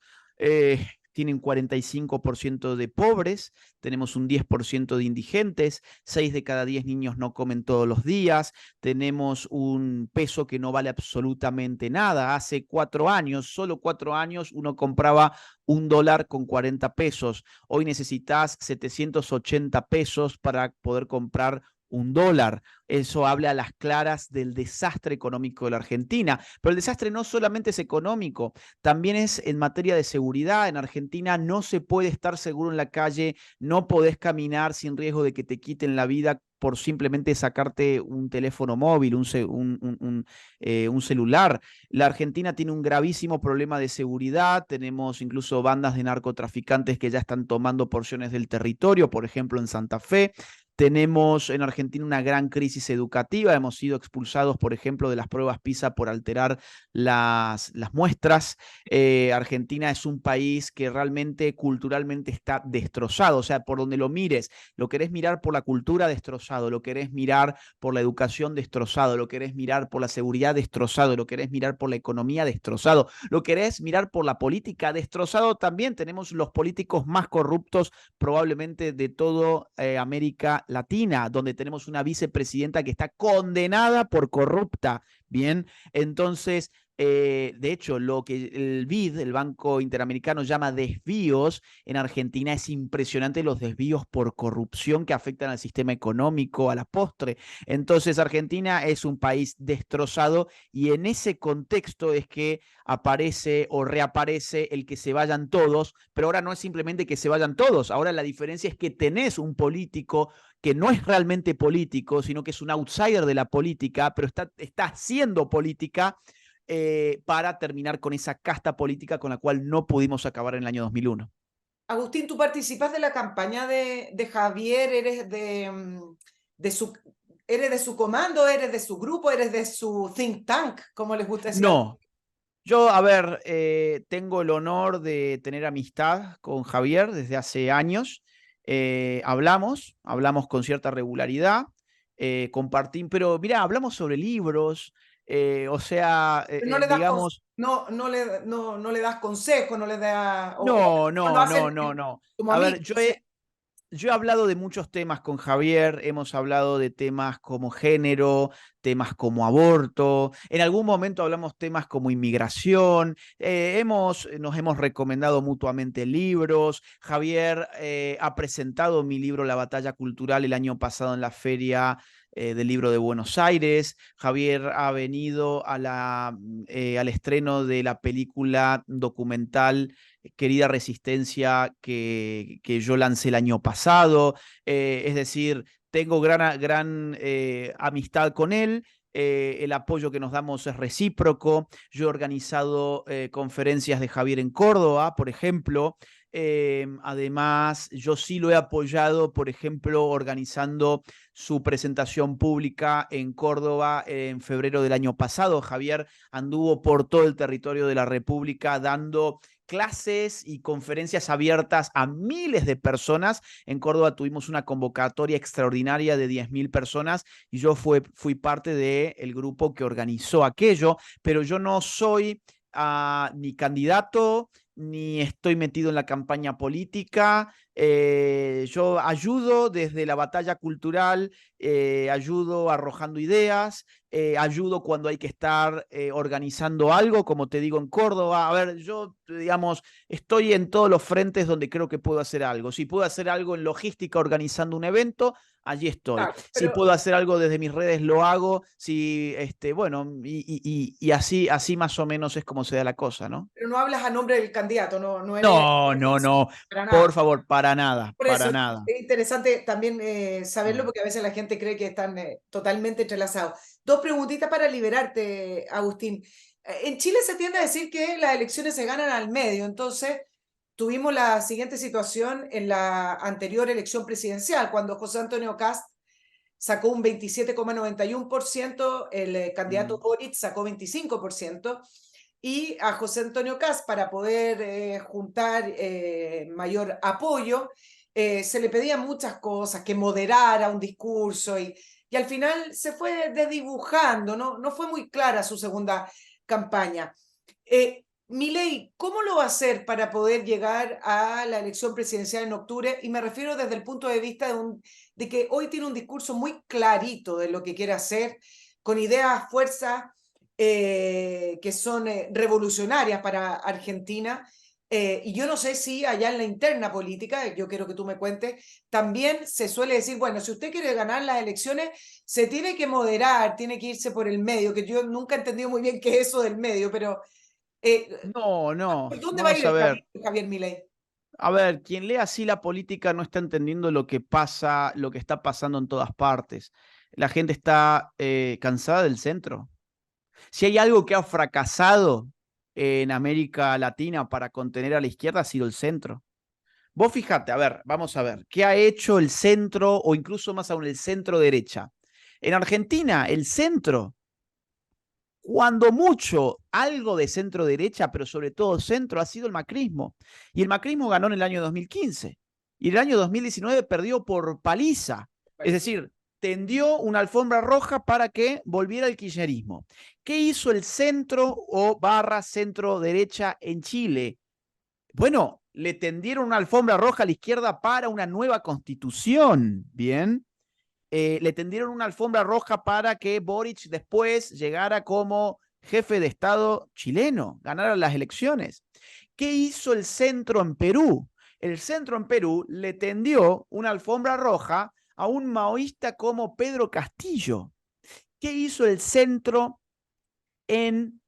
tienen 45% de pobres, tenemos un 10% de indigentes, 6 de cada 10 niños no comen todos los días, tenemos un peso que no vale absolutamente nada. Hace 4 años, solo 4 años, uno compraba $1 con 40 pesos. Hoy necesitas 780 pesos para poder comprar $1. Eso habla a las claras del desastre económico de la Argentina. Pero el desastre no solamente es económico, también es en materia de seguridad. En Argentina no se puede estar seguro en la calle, no podés caminar sin riesgo de que te quiten la vida por simplemente sacarte un teléfono móvil, un celular. La Argentina tiene un gravísimo problema de seguridad, tenemos incluso bandas de narcotraficantes que ya están tomando porciones del territorio, por ejemplo en Santa Fe. Tenemos en Argentina una gran crisis educativa, hemos sido expulsados, por ejemplo, de las pruebas PISA por alterar las muestras. Argentina es un país que realmente culturalmente está destrozado, o sea, por donde lo mires, lo querés mirar por la cultura destrozado, lo querés mirar por la educación destrozado, lo querés mirar por la seguridad destrozado, lo querés mirar por la economía destrozado, lo querés mirar por la política destrozado también. Tenemos los políticos más corruptos probablemente de toda América Latina, donde tenemos una vicepresidenta que está condenada por corrupta. Bien, entonces, de hecho, lo que el BID, el Banco Interamericano, llama desvíos, en Argentina es impresionante los desvíos por corrupción que afectan al sistema económico a la postre. Entonces, Argentina es un país destrozado y en ese contexto es que aparece o reaparece el que se vayan todos, pero ahora no es simplemente que se vayan todos, ahora la diferencia es que tenés un político que no es realmente político, sino que es un outsider de la política, pero está haciendo política para terminar con esa casta política con la cual no pudimos acabar en el año 2001. Agustín, tú participas de la campaña de Javier, eres de su comando, eres de su grupo, eres de su think tank, como les gusta decir. No, yo, a ver, tengo el honor de tener amistad con Javier desde hace años. Hablamos con cierta regularidad, compartimos, pero mira, hablamos sobre libros, o sea, No le das digamos, no le das consejo, no le das no, o lo no, hacen no, no, no. como A amigo. ver, yo he hablado de muchos temas con Javier, hemos hablado de temas como género, temas como aborto, en algún momento hablamos temas como inmigración, nos hemos recomendado mutuamente libros. Javier ha presentado mi libro La Batalla Cultural el año pasado en la Feria del Libro de Buenos Aires. Javier ha venido al estreno de la película documental Querida Resistencia que yo lancé el año pasado. Es decir, tengo gran amistad con él. El apoyo que nos damos es recíproco. Yo he organizado conferencias de Javier en Córdoba, por ejemplo. Además, yo sí lo he apoyado, por ejemplo, organizando su presentación pública en Córdoba en febrero del año pasado. Javier anduvo por todo el territorio de la República dando clases y conferencias abiertas a miles de personas. En Córdoba tuvimos una convocatoria extraordinaria de 10.000 personas y yo fui parte del grupo que organizó aquello, pero yo no soy ni candidato, ni estoy metido en la campaña política. Yo ayudo desde la batalla cultural, ayudo arrojando ideas, ayudo cuando hay que estar organizando algo, como te digo en Córdoba. A ver, yo, digamos, estoy en todos los frentes donde creo que puedo hacer algo. Si puedo hacer algo en logística organizando un evento, allí estoy. Claro, Si puedo hacer algo desde mis redes, lo hago. Si, bueno, y así más o menos es como se da la cosa, ¿no? pero no hablas a nombre del candidato, no eres No, para por nada. favor, para nada, Por eso para nada. es interesante también saberlo, Mm. porque a veces la gente cree que están totalmente entrelazados. Dos preguntitas para liberarte, Agustín. En Chile se tiende a decir que las elecciones se ganan al medio, entonces tuvimos la siguiente situación en la anterior elección presidencial, cuando José Antonio Kast sacó un 27,91%, el candidato Boric sacó 25%, y a José Antonio Kast para poder juntar mayor apoyo. Se le pedían muchas cosas, que moderara un discurso y al final se fue desdibujando, no fue muy clara su segunda campaña. Milei, ¿cómo lo va a hacer para poder llegar a la elección presidencial en octubre? Y me refiero desde el punto de vista de que hoy tiene un discurso muy clarito de lo que quiere hacer, con ideas, fuerzas que son revolucionarias para Argentina. Y yo no sé si allá en la interna política, yo quiero que tú me cuentes, también se suele decir, bueno, si usted quiere ganar las elecciones, se tiene que moderar, tiene que irse por el medio, que yo nunca he entendido muy bien qué es eso del medio, pero No, ¿por dónde va a ir vamos a el ver. camino, Javier Milei? A ver, quien lee así la política no está entendiendo lo que pasa, lo que está pasando en todas partes. La gente está cansada del centro. Si hay algo que ha fracasado en América Latina para contener a la izquierda, ha sido el centro. Vos fíjate, a ver, vamos a ver, ¿qué ha hecho el centro o incluso más aún el centro derecha? En Argentina, el centro, cuando mucho, algo de centro derecha, pero sobre todo centro, ha sido el macrismo. Y el macrismo ganó en el año 2015. Y en el año 2019 perdió por paliza. Es decir, tendió una alfombra roja para que volviera el kirchnerismo. ¿Qué hizo el centro o barra centro derecha en Chile? Bueno, le tendieron una alfombra roja a la izquierda para una nueva constitución, ¿bien? Le tendieron una alfombra roja para que Boric después llegara como jefe de Estado chileno, ganara las elecciones. ¿Qué hizo el centro en Perú? El centro en Perú le tendió una alfombra roja a un maoísta como Pedro Castillo. ¿Qué hizo el centro en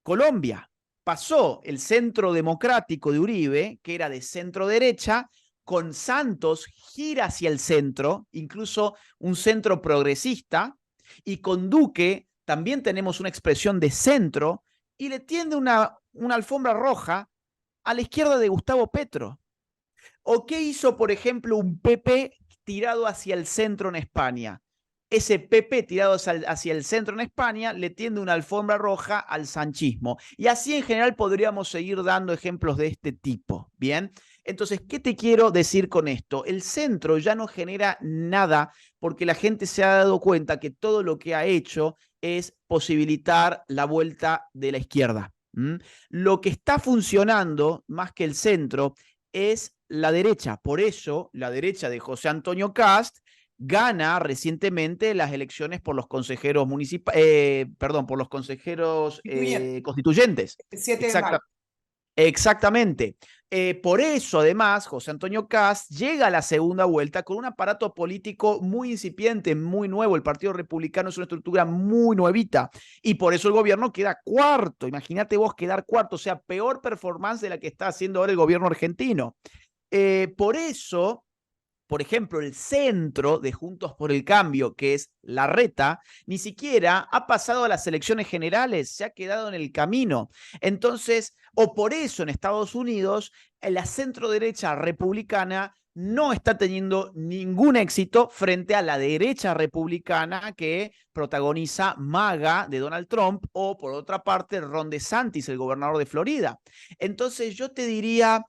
Colombia? Pasó el centro democrático de Uribe, que era de centro derecha, con Santos gira hacia el centro, incluso un centro progresista, y con Duque también tenemos una expresión de centro, y le tiende una alfombra roja a la izquierda de Gustavo Petro. ¿O qué hizo, por ejemplo, un PP tirado hacia el centro en España? Ese PP tirado hacia el centro en España le tiende una alfombra roja al sanchismo. Y así en general podríamos seguir dando ejemplos de este tipo. Bien, entonces, ¿qué te quiero decir con esto? El centro ya no genera nada porque la gente se ha dado cuenta que todo lo que ha hecho es posibilitar la vuelta de la izquierda. Lo que está funcionando más que el centro es la derecha. Por eso, la derecha de José Antonio Kast gana recientemente las elecciones por los consejeros por los consejeros constituyentes. 7 de mayo. Exacta, exactamente. Por eso, además, José Antonio Kast llega a la segunda vuelta con un aparato político muy incipiente, muy nuevo. El Partido Republicano es una estructura muy nuevita y por eso el gobierno queda cuarto. Imagínate vos quedar cuarto, o sea, peor performance de la que está haciendo ahora el gobierno argentino. Por eso, por ejemplo, el centro de Juntos por el Cambio, que es Larreta, ni siquiera ha pasado a las elecciones generales, se ha quedado en el camino. Entonces, o por eso en Estados Unidos, la centro derecha republicana no está teniendo ningún éxito frente a la derecha republicana que protagoniza MAGA de Donald Trump o, por otra parte, Ron DeSantis, el gobernador de Florida. Entonces, yo te diría,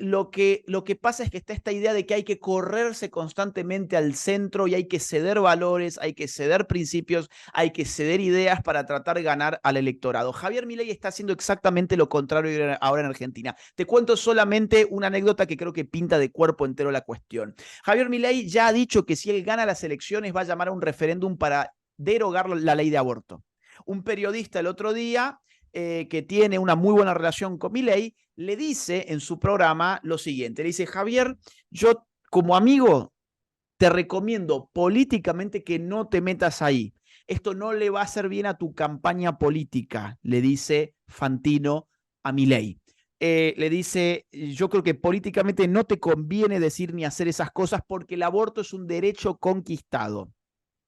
lo que pasa es que está esta idea de que hay que correrse constantemente al centro y hay que ceder valores, hay que ceder principios, hay que ceder ideas para tratar de ganar al electorado. Javier Milei está haciendo exactamente lo contrario ahora en Argentina. Te cuento solamente una anécdota que creo que pinta de cuerpo entero la cuestión. Javier Milei ya ha dicho que si él gana las elecciones va a llamar a un referéndum para derogar la ley de aborto. Un periodista el otro día que tiene una muy buena relación con Milei, le dice en su programa lo siguiente, le dice, Javier, yo como amigo te recomiendo políticamente que no te metas ahí. Esto no le va a hacer bien a tu campaña política, le dice Fantino a Milei. Le dice, yo creo que políticamente no te conviene decir ni hacer esas cosas porque el aborto es un derecho conquistado.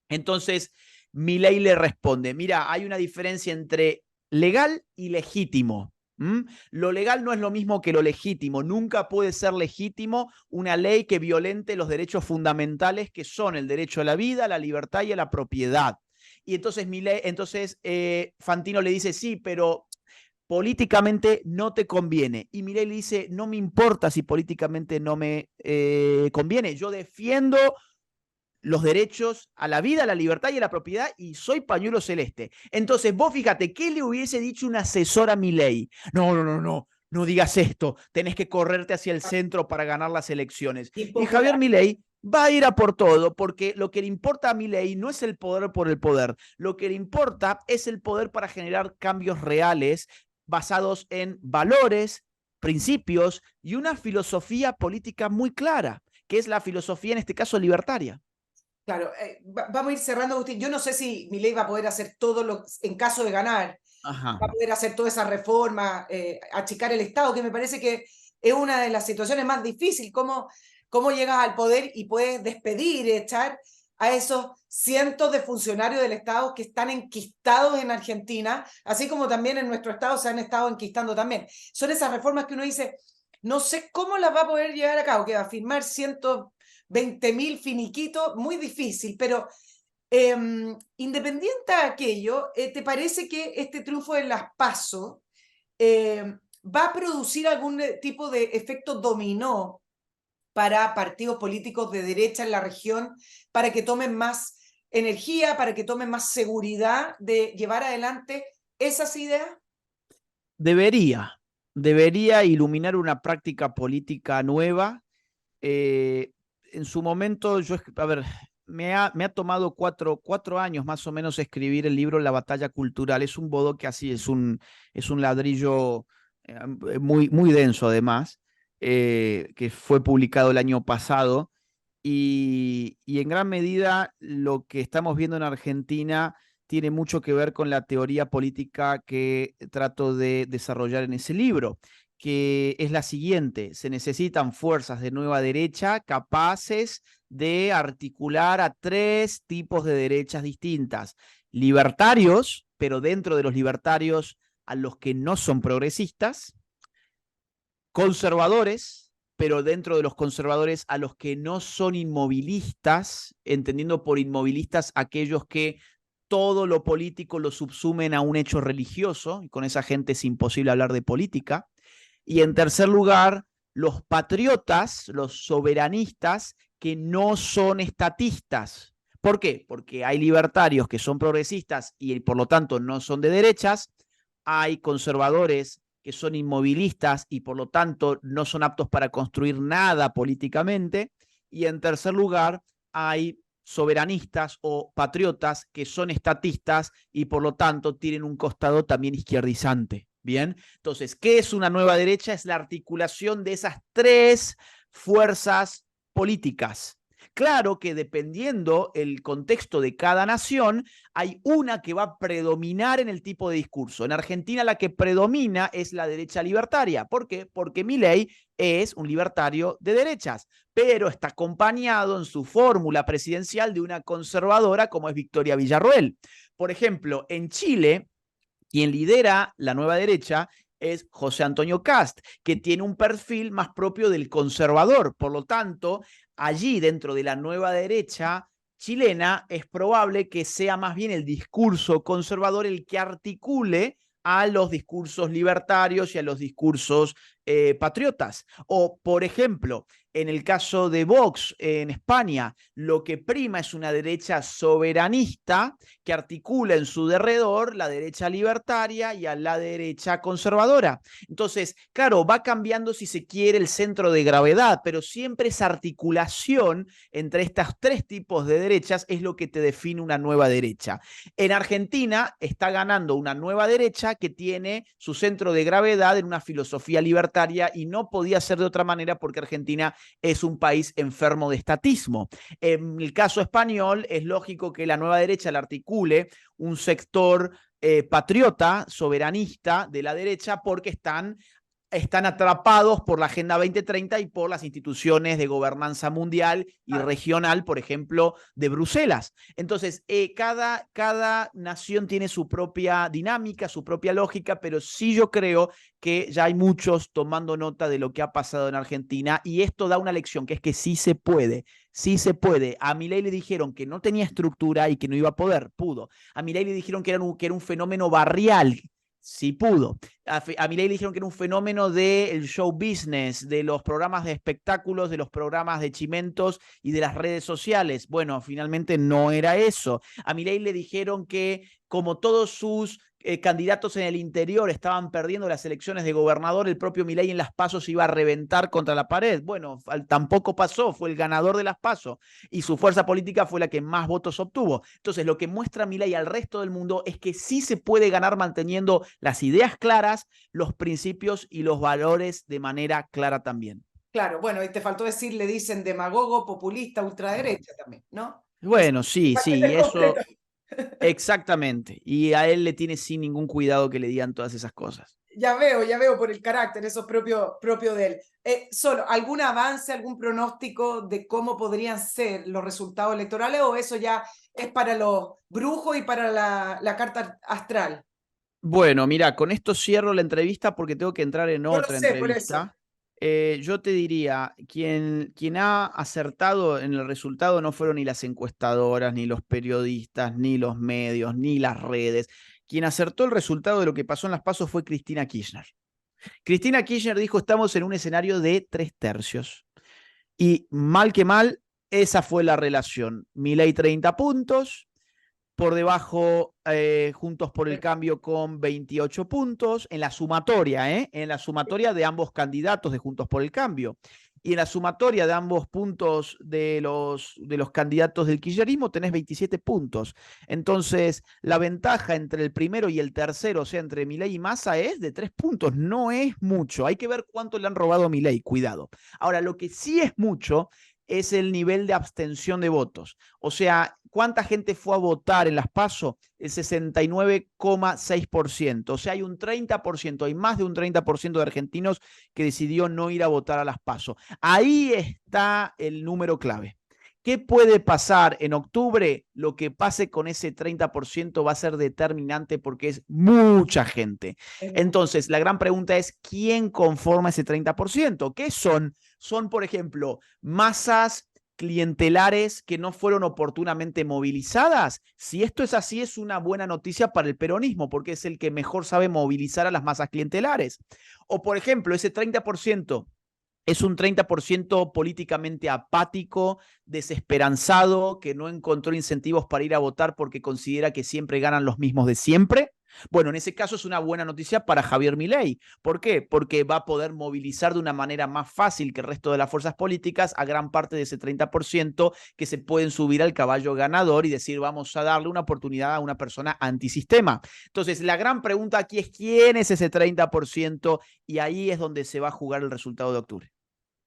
Entonces, Milei le responde, mira, hay una diferencia entre legal y legítimo. Lo legal no es lo mismo que lo legítimo. Nunca puede ser legítimo una ley que violente los derechos fundamentales que son el derecho a la vida, a la libertad y a la propiedad. Y entonces Fantino le dice, sí, pero políticamente no te conviene. Y Milei le dice, no me importa si políticamente no me conviene, yo defiendo los derechos a la vida, a la libertad y a la propiedad y soy pañuelo celeste. Entonces, vos fíjate, ¿qué le hubiese dicho un asesor a Milei? No digas esto, tenés que correrte hacia el centro para ganar las elecciones. Y Javier Milei va a ir a por todo, porque lo que le importa a Milei no es el poder por el poder, lo que le importa es el poder para generar cambios reales basados en valores, principios y una filosofía política muy clara, que es la filosofía, en este caso, libertaria. Claro, vamos a ir cerrando, Agustín. Yo no sé si Milei va a poder hacer todo lo, en caso de ganar, Ajá. va a poder hacer toda esa reforma, achicar el Estado, que me parece que es una de las situaciones más difíciles. ¿Cómo llegas al poder y puedes despedir, echar a esos cientos de funcionarios del Estado que están enquistados en Argentina, así como también en nuestro Estado se han estado enquistando también? Son esas reformas que uno dice, no sé cómo las va a poder llevar a cabo, que va a firmar 120.000 finiquitos, muy difícil, pero independiente de aquello, ¿te parece que este triunfo en las PASO va a producir algún tipo de efecto dominó para partidos políticos de derecha en la región, para que tomen más energía, para que tomen más seguridad de llevar adelante esas ideas? Debería iluminar una práctica política nueva. En su momento, a ver, me ha tomado cuatro años más o menos escribir el libro La batalla cultural. Es un bodoque así, es un ladrillo muy denso además, que fue publicado el año pasado. Y en gran medida lo que estamos viendo en Argentina tiene mucho que ver con la teoría política que trato de desarrollar en ese libro, que es la siguiente: se necesitan fuerzas de nueva derecha capaces de articular a tres tipos de derechas distintas. Libertarios, pero dentro de los libertarios a los que no son progresistas; conservadores, pero dentro de los conservadores a los que no son inmovilistas, entendiendo por inmovilistas aquellos que todo lo político lo subsumen a un hecho religioso, y con esa gente es imposible hablar de política. Y en tercer lugar, los patriotas, los soberanistas, que no son estatistas. ¿Por qué? Porque hay libertarios que son progresistas y por lo tanto no son de derechas, hay conservadores que son inmovilistas y por lo tanto no son aptos para construir nada políticamente, y en tercer lugar hay soberanistas o patriotas que son estatistas y por lo tanto tienen un costado también izquierdizante. Bien, entonces, ¿qué es una nueva derecha? Es la articulación de esas tres fuerzas políticas. Claro que dependiendo el contexto de cada nación, hay una que va a predominar en el tipo de discurso. En Argentina la que predomina es la derecha libertaria. ¿Por qué? Porque Milei es un libertario de derechas, pero está acompañado en su fórmula presidencial de una conservadora como es Victoria Villarroel. Por ejemplo, en Chile, quien lidera la nueva derecha es José Antonio Kast, que tiene un perfil más propio del conservador. Por lo tanto, allí dentro de la nueva derecha chilena es probable que sea más bien el discurso conservador el que articule a los discursos libertarios y a los discursos patriotas. O, por ejemplo, en el caso de Vox en España, lo que prima es una derecha soberanista que articula en su derredor la derecha libertaria y a la derecha conservadora. Entonces, claro, va cambiando, si se quiere, el centro de gravedad, pero siempre esa articulación entre estos tres tipos de derechas es lo que te define una nueva derecha. En Argentina está ganando una nueva derecha que tiene su centro de gravedad en una filosofía libertaria y no podía ser de otra manera porque Argentina es un país enfermo de estatismo. En el caso español es lógico que la nueva derecha la articule un sector patriota, soberanista de la derecha, porque están atrapados por la Agenda 2030 y por las instituciones de gobernanza mundial y regional, por ejemplo, de Bruselas. Entonces, cada nación tiene su propia dinámica, su propia lógica, pero sí yo creo que ya hay muchos tomando nota de lo que ha pasado en Argentina y esto da una lección, que es que sí se puede. Sí se puede. A Milei le dijeron que no tenía estructura y que no iba a poder, pudo. A Milei le dijeron que era un fenómeno barrial, Sí pudo. A Milei le dijeron que era un fenómeno del show business, de los programas de espectáculos, de los programas de chimentos y de las redes sociales. Bueno, finalmente no era eso. A Milei le dijeron que, como todos sus candidatos en el interior estaban perdiendo las elecciones de gobernador, el propio Milei en las PASO se iba a reventar contra la pared. Bueno, tampoco pasó, fue el ganador de las PASO y su fuerza política fue la que más votos obtuvo. Entonces, lo que muestra Milei al resto del mundo es que sí se puede ganar manteniendo las ideas claras, los principios y los valores de manera clara también. Claro, bueno, y te faltó decir, le dicen demagogo, populista, ultraderecha también, ¿no? Bueno, sí, Paquete y eso completo. exactamente. Y a él le tiene sin ningún cuidado que le digan todas esas cosas. Ya veo por el carácter, eso es propio de él. Solo, ¿algún avance, algún pronóstico de cómo podrían ser los resultados electorales o eso ya es para los brujos y para la carta astral? Bueno, mira, con esto cierro la entrevista porque tengo que entrar en Yo lo otra sé, por eso. entrevista. Yo te diría, quien ha acertado en el resultado no fueron ni las encuestadoras, ni los periodistas, ni los medios, ni las redes. Quien acertó el resultado de lo que pasó en las PASO fue Cristina Kirchner. Cristina Kirchner dijo, estamos en un escenario de 3/3. Y mal que mal, esa fue la relación. Milei 30 puntos, por debajo Juntos por el Cambio con 28 puntos, en la sumatoria, en la sumatoria de ambos candidatos de Juntos por el Cambio. Y en la sumatoria de ambos puntos de los candidatos del kirchnerismo tenés 27 puntos. Entonces, la ventaja entre el primero y el tercero, o sea, entre Milei y Massa, es de 3 puntos. No es mucho. Hay que ver cuánto le han robado a Milei, cuidado. Ahora, lo que sí es mucho es el nivel de abstención de votos. O sea, ¿cuánta gente fue a votar en las PASO? El 69,6%. O sea, hay un 30%, hay más de un 30% de argentinos que decidió no ir a votar a las PASO. Ahí está el número clave. ¿Qué puede pasar en octubre? Lo que pase con ese 30% va a ser determinante porque es mucha gente. Entonces, la gran pregunta es, ¿quién conforma ese 30%? ¿Qué son? Son, por ejemplo, masas clientelares que no fueron oportunamente movilizadas. Si esto es así, es una buena noticia para el peronismo, porque es el que mejor sabe movilizar a las masas clientelares. O, por ejemplo, ese 30% es un 30% políticamente apático, desesperanzado, que no encontró incentivos para ir a votar porque considera que siempre ganan los mismos de siempre. Bueno, en ese caso es una buena noticia para Javier Milei. ¿Por qué? Porque va a poder movilizar de una manera más fácil que el resto de las fuerzas políticas a gran parte de ese 30% que se pueden subir al caballo ganador y decir vamos a darle una oportunidad a una persona antisistema. Entonces, la gran pregunta aquí es ¿quién es ese 30%? Y ahí es donde se va a jugar el resultado de octubre.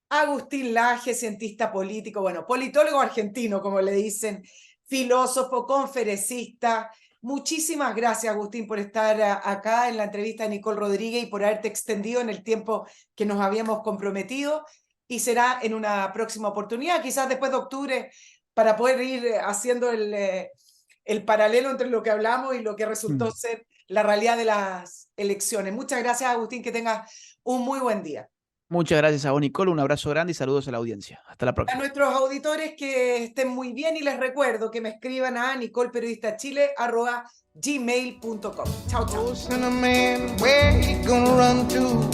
Agustín Laje, cientista político, bueno, politólogo argentino, como le dicen, filósofo, conferencista. Muchísimas gracias, Agustín, por estar acá en la entrevista de Nicole Rodríguez y por haberte extendido en el tiempo que nos habíamos comprometido. Y será en una próxima oportunidad, quizás después de octubre, para poder ir haciendo el paralelo entre lo que hablamos y lo que resultó ser la realidad de las elecciones. Muchas gracias, Agustín, que tengas un muy buen día. Muchas gracias a vos, Nicole. Un abrazo grande y saludos a la audiencia. Hasta la A próxima. nuestros auditores que estén muy bien y les recuerdo que me escriban a nicolperiodistachile@gmail.com. Chao, chao. Oh, Cinnamon, where you gonna run to?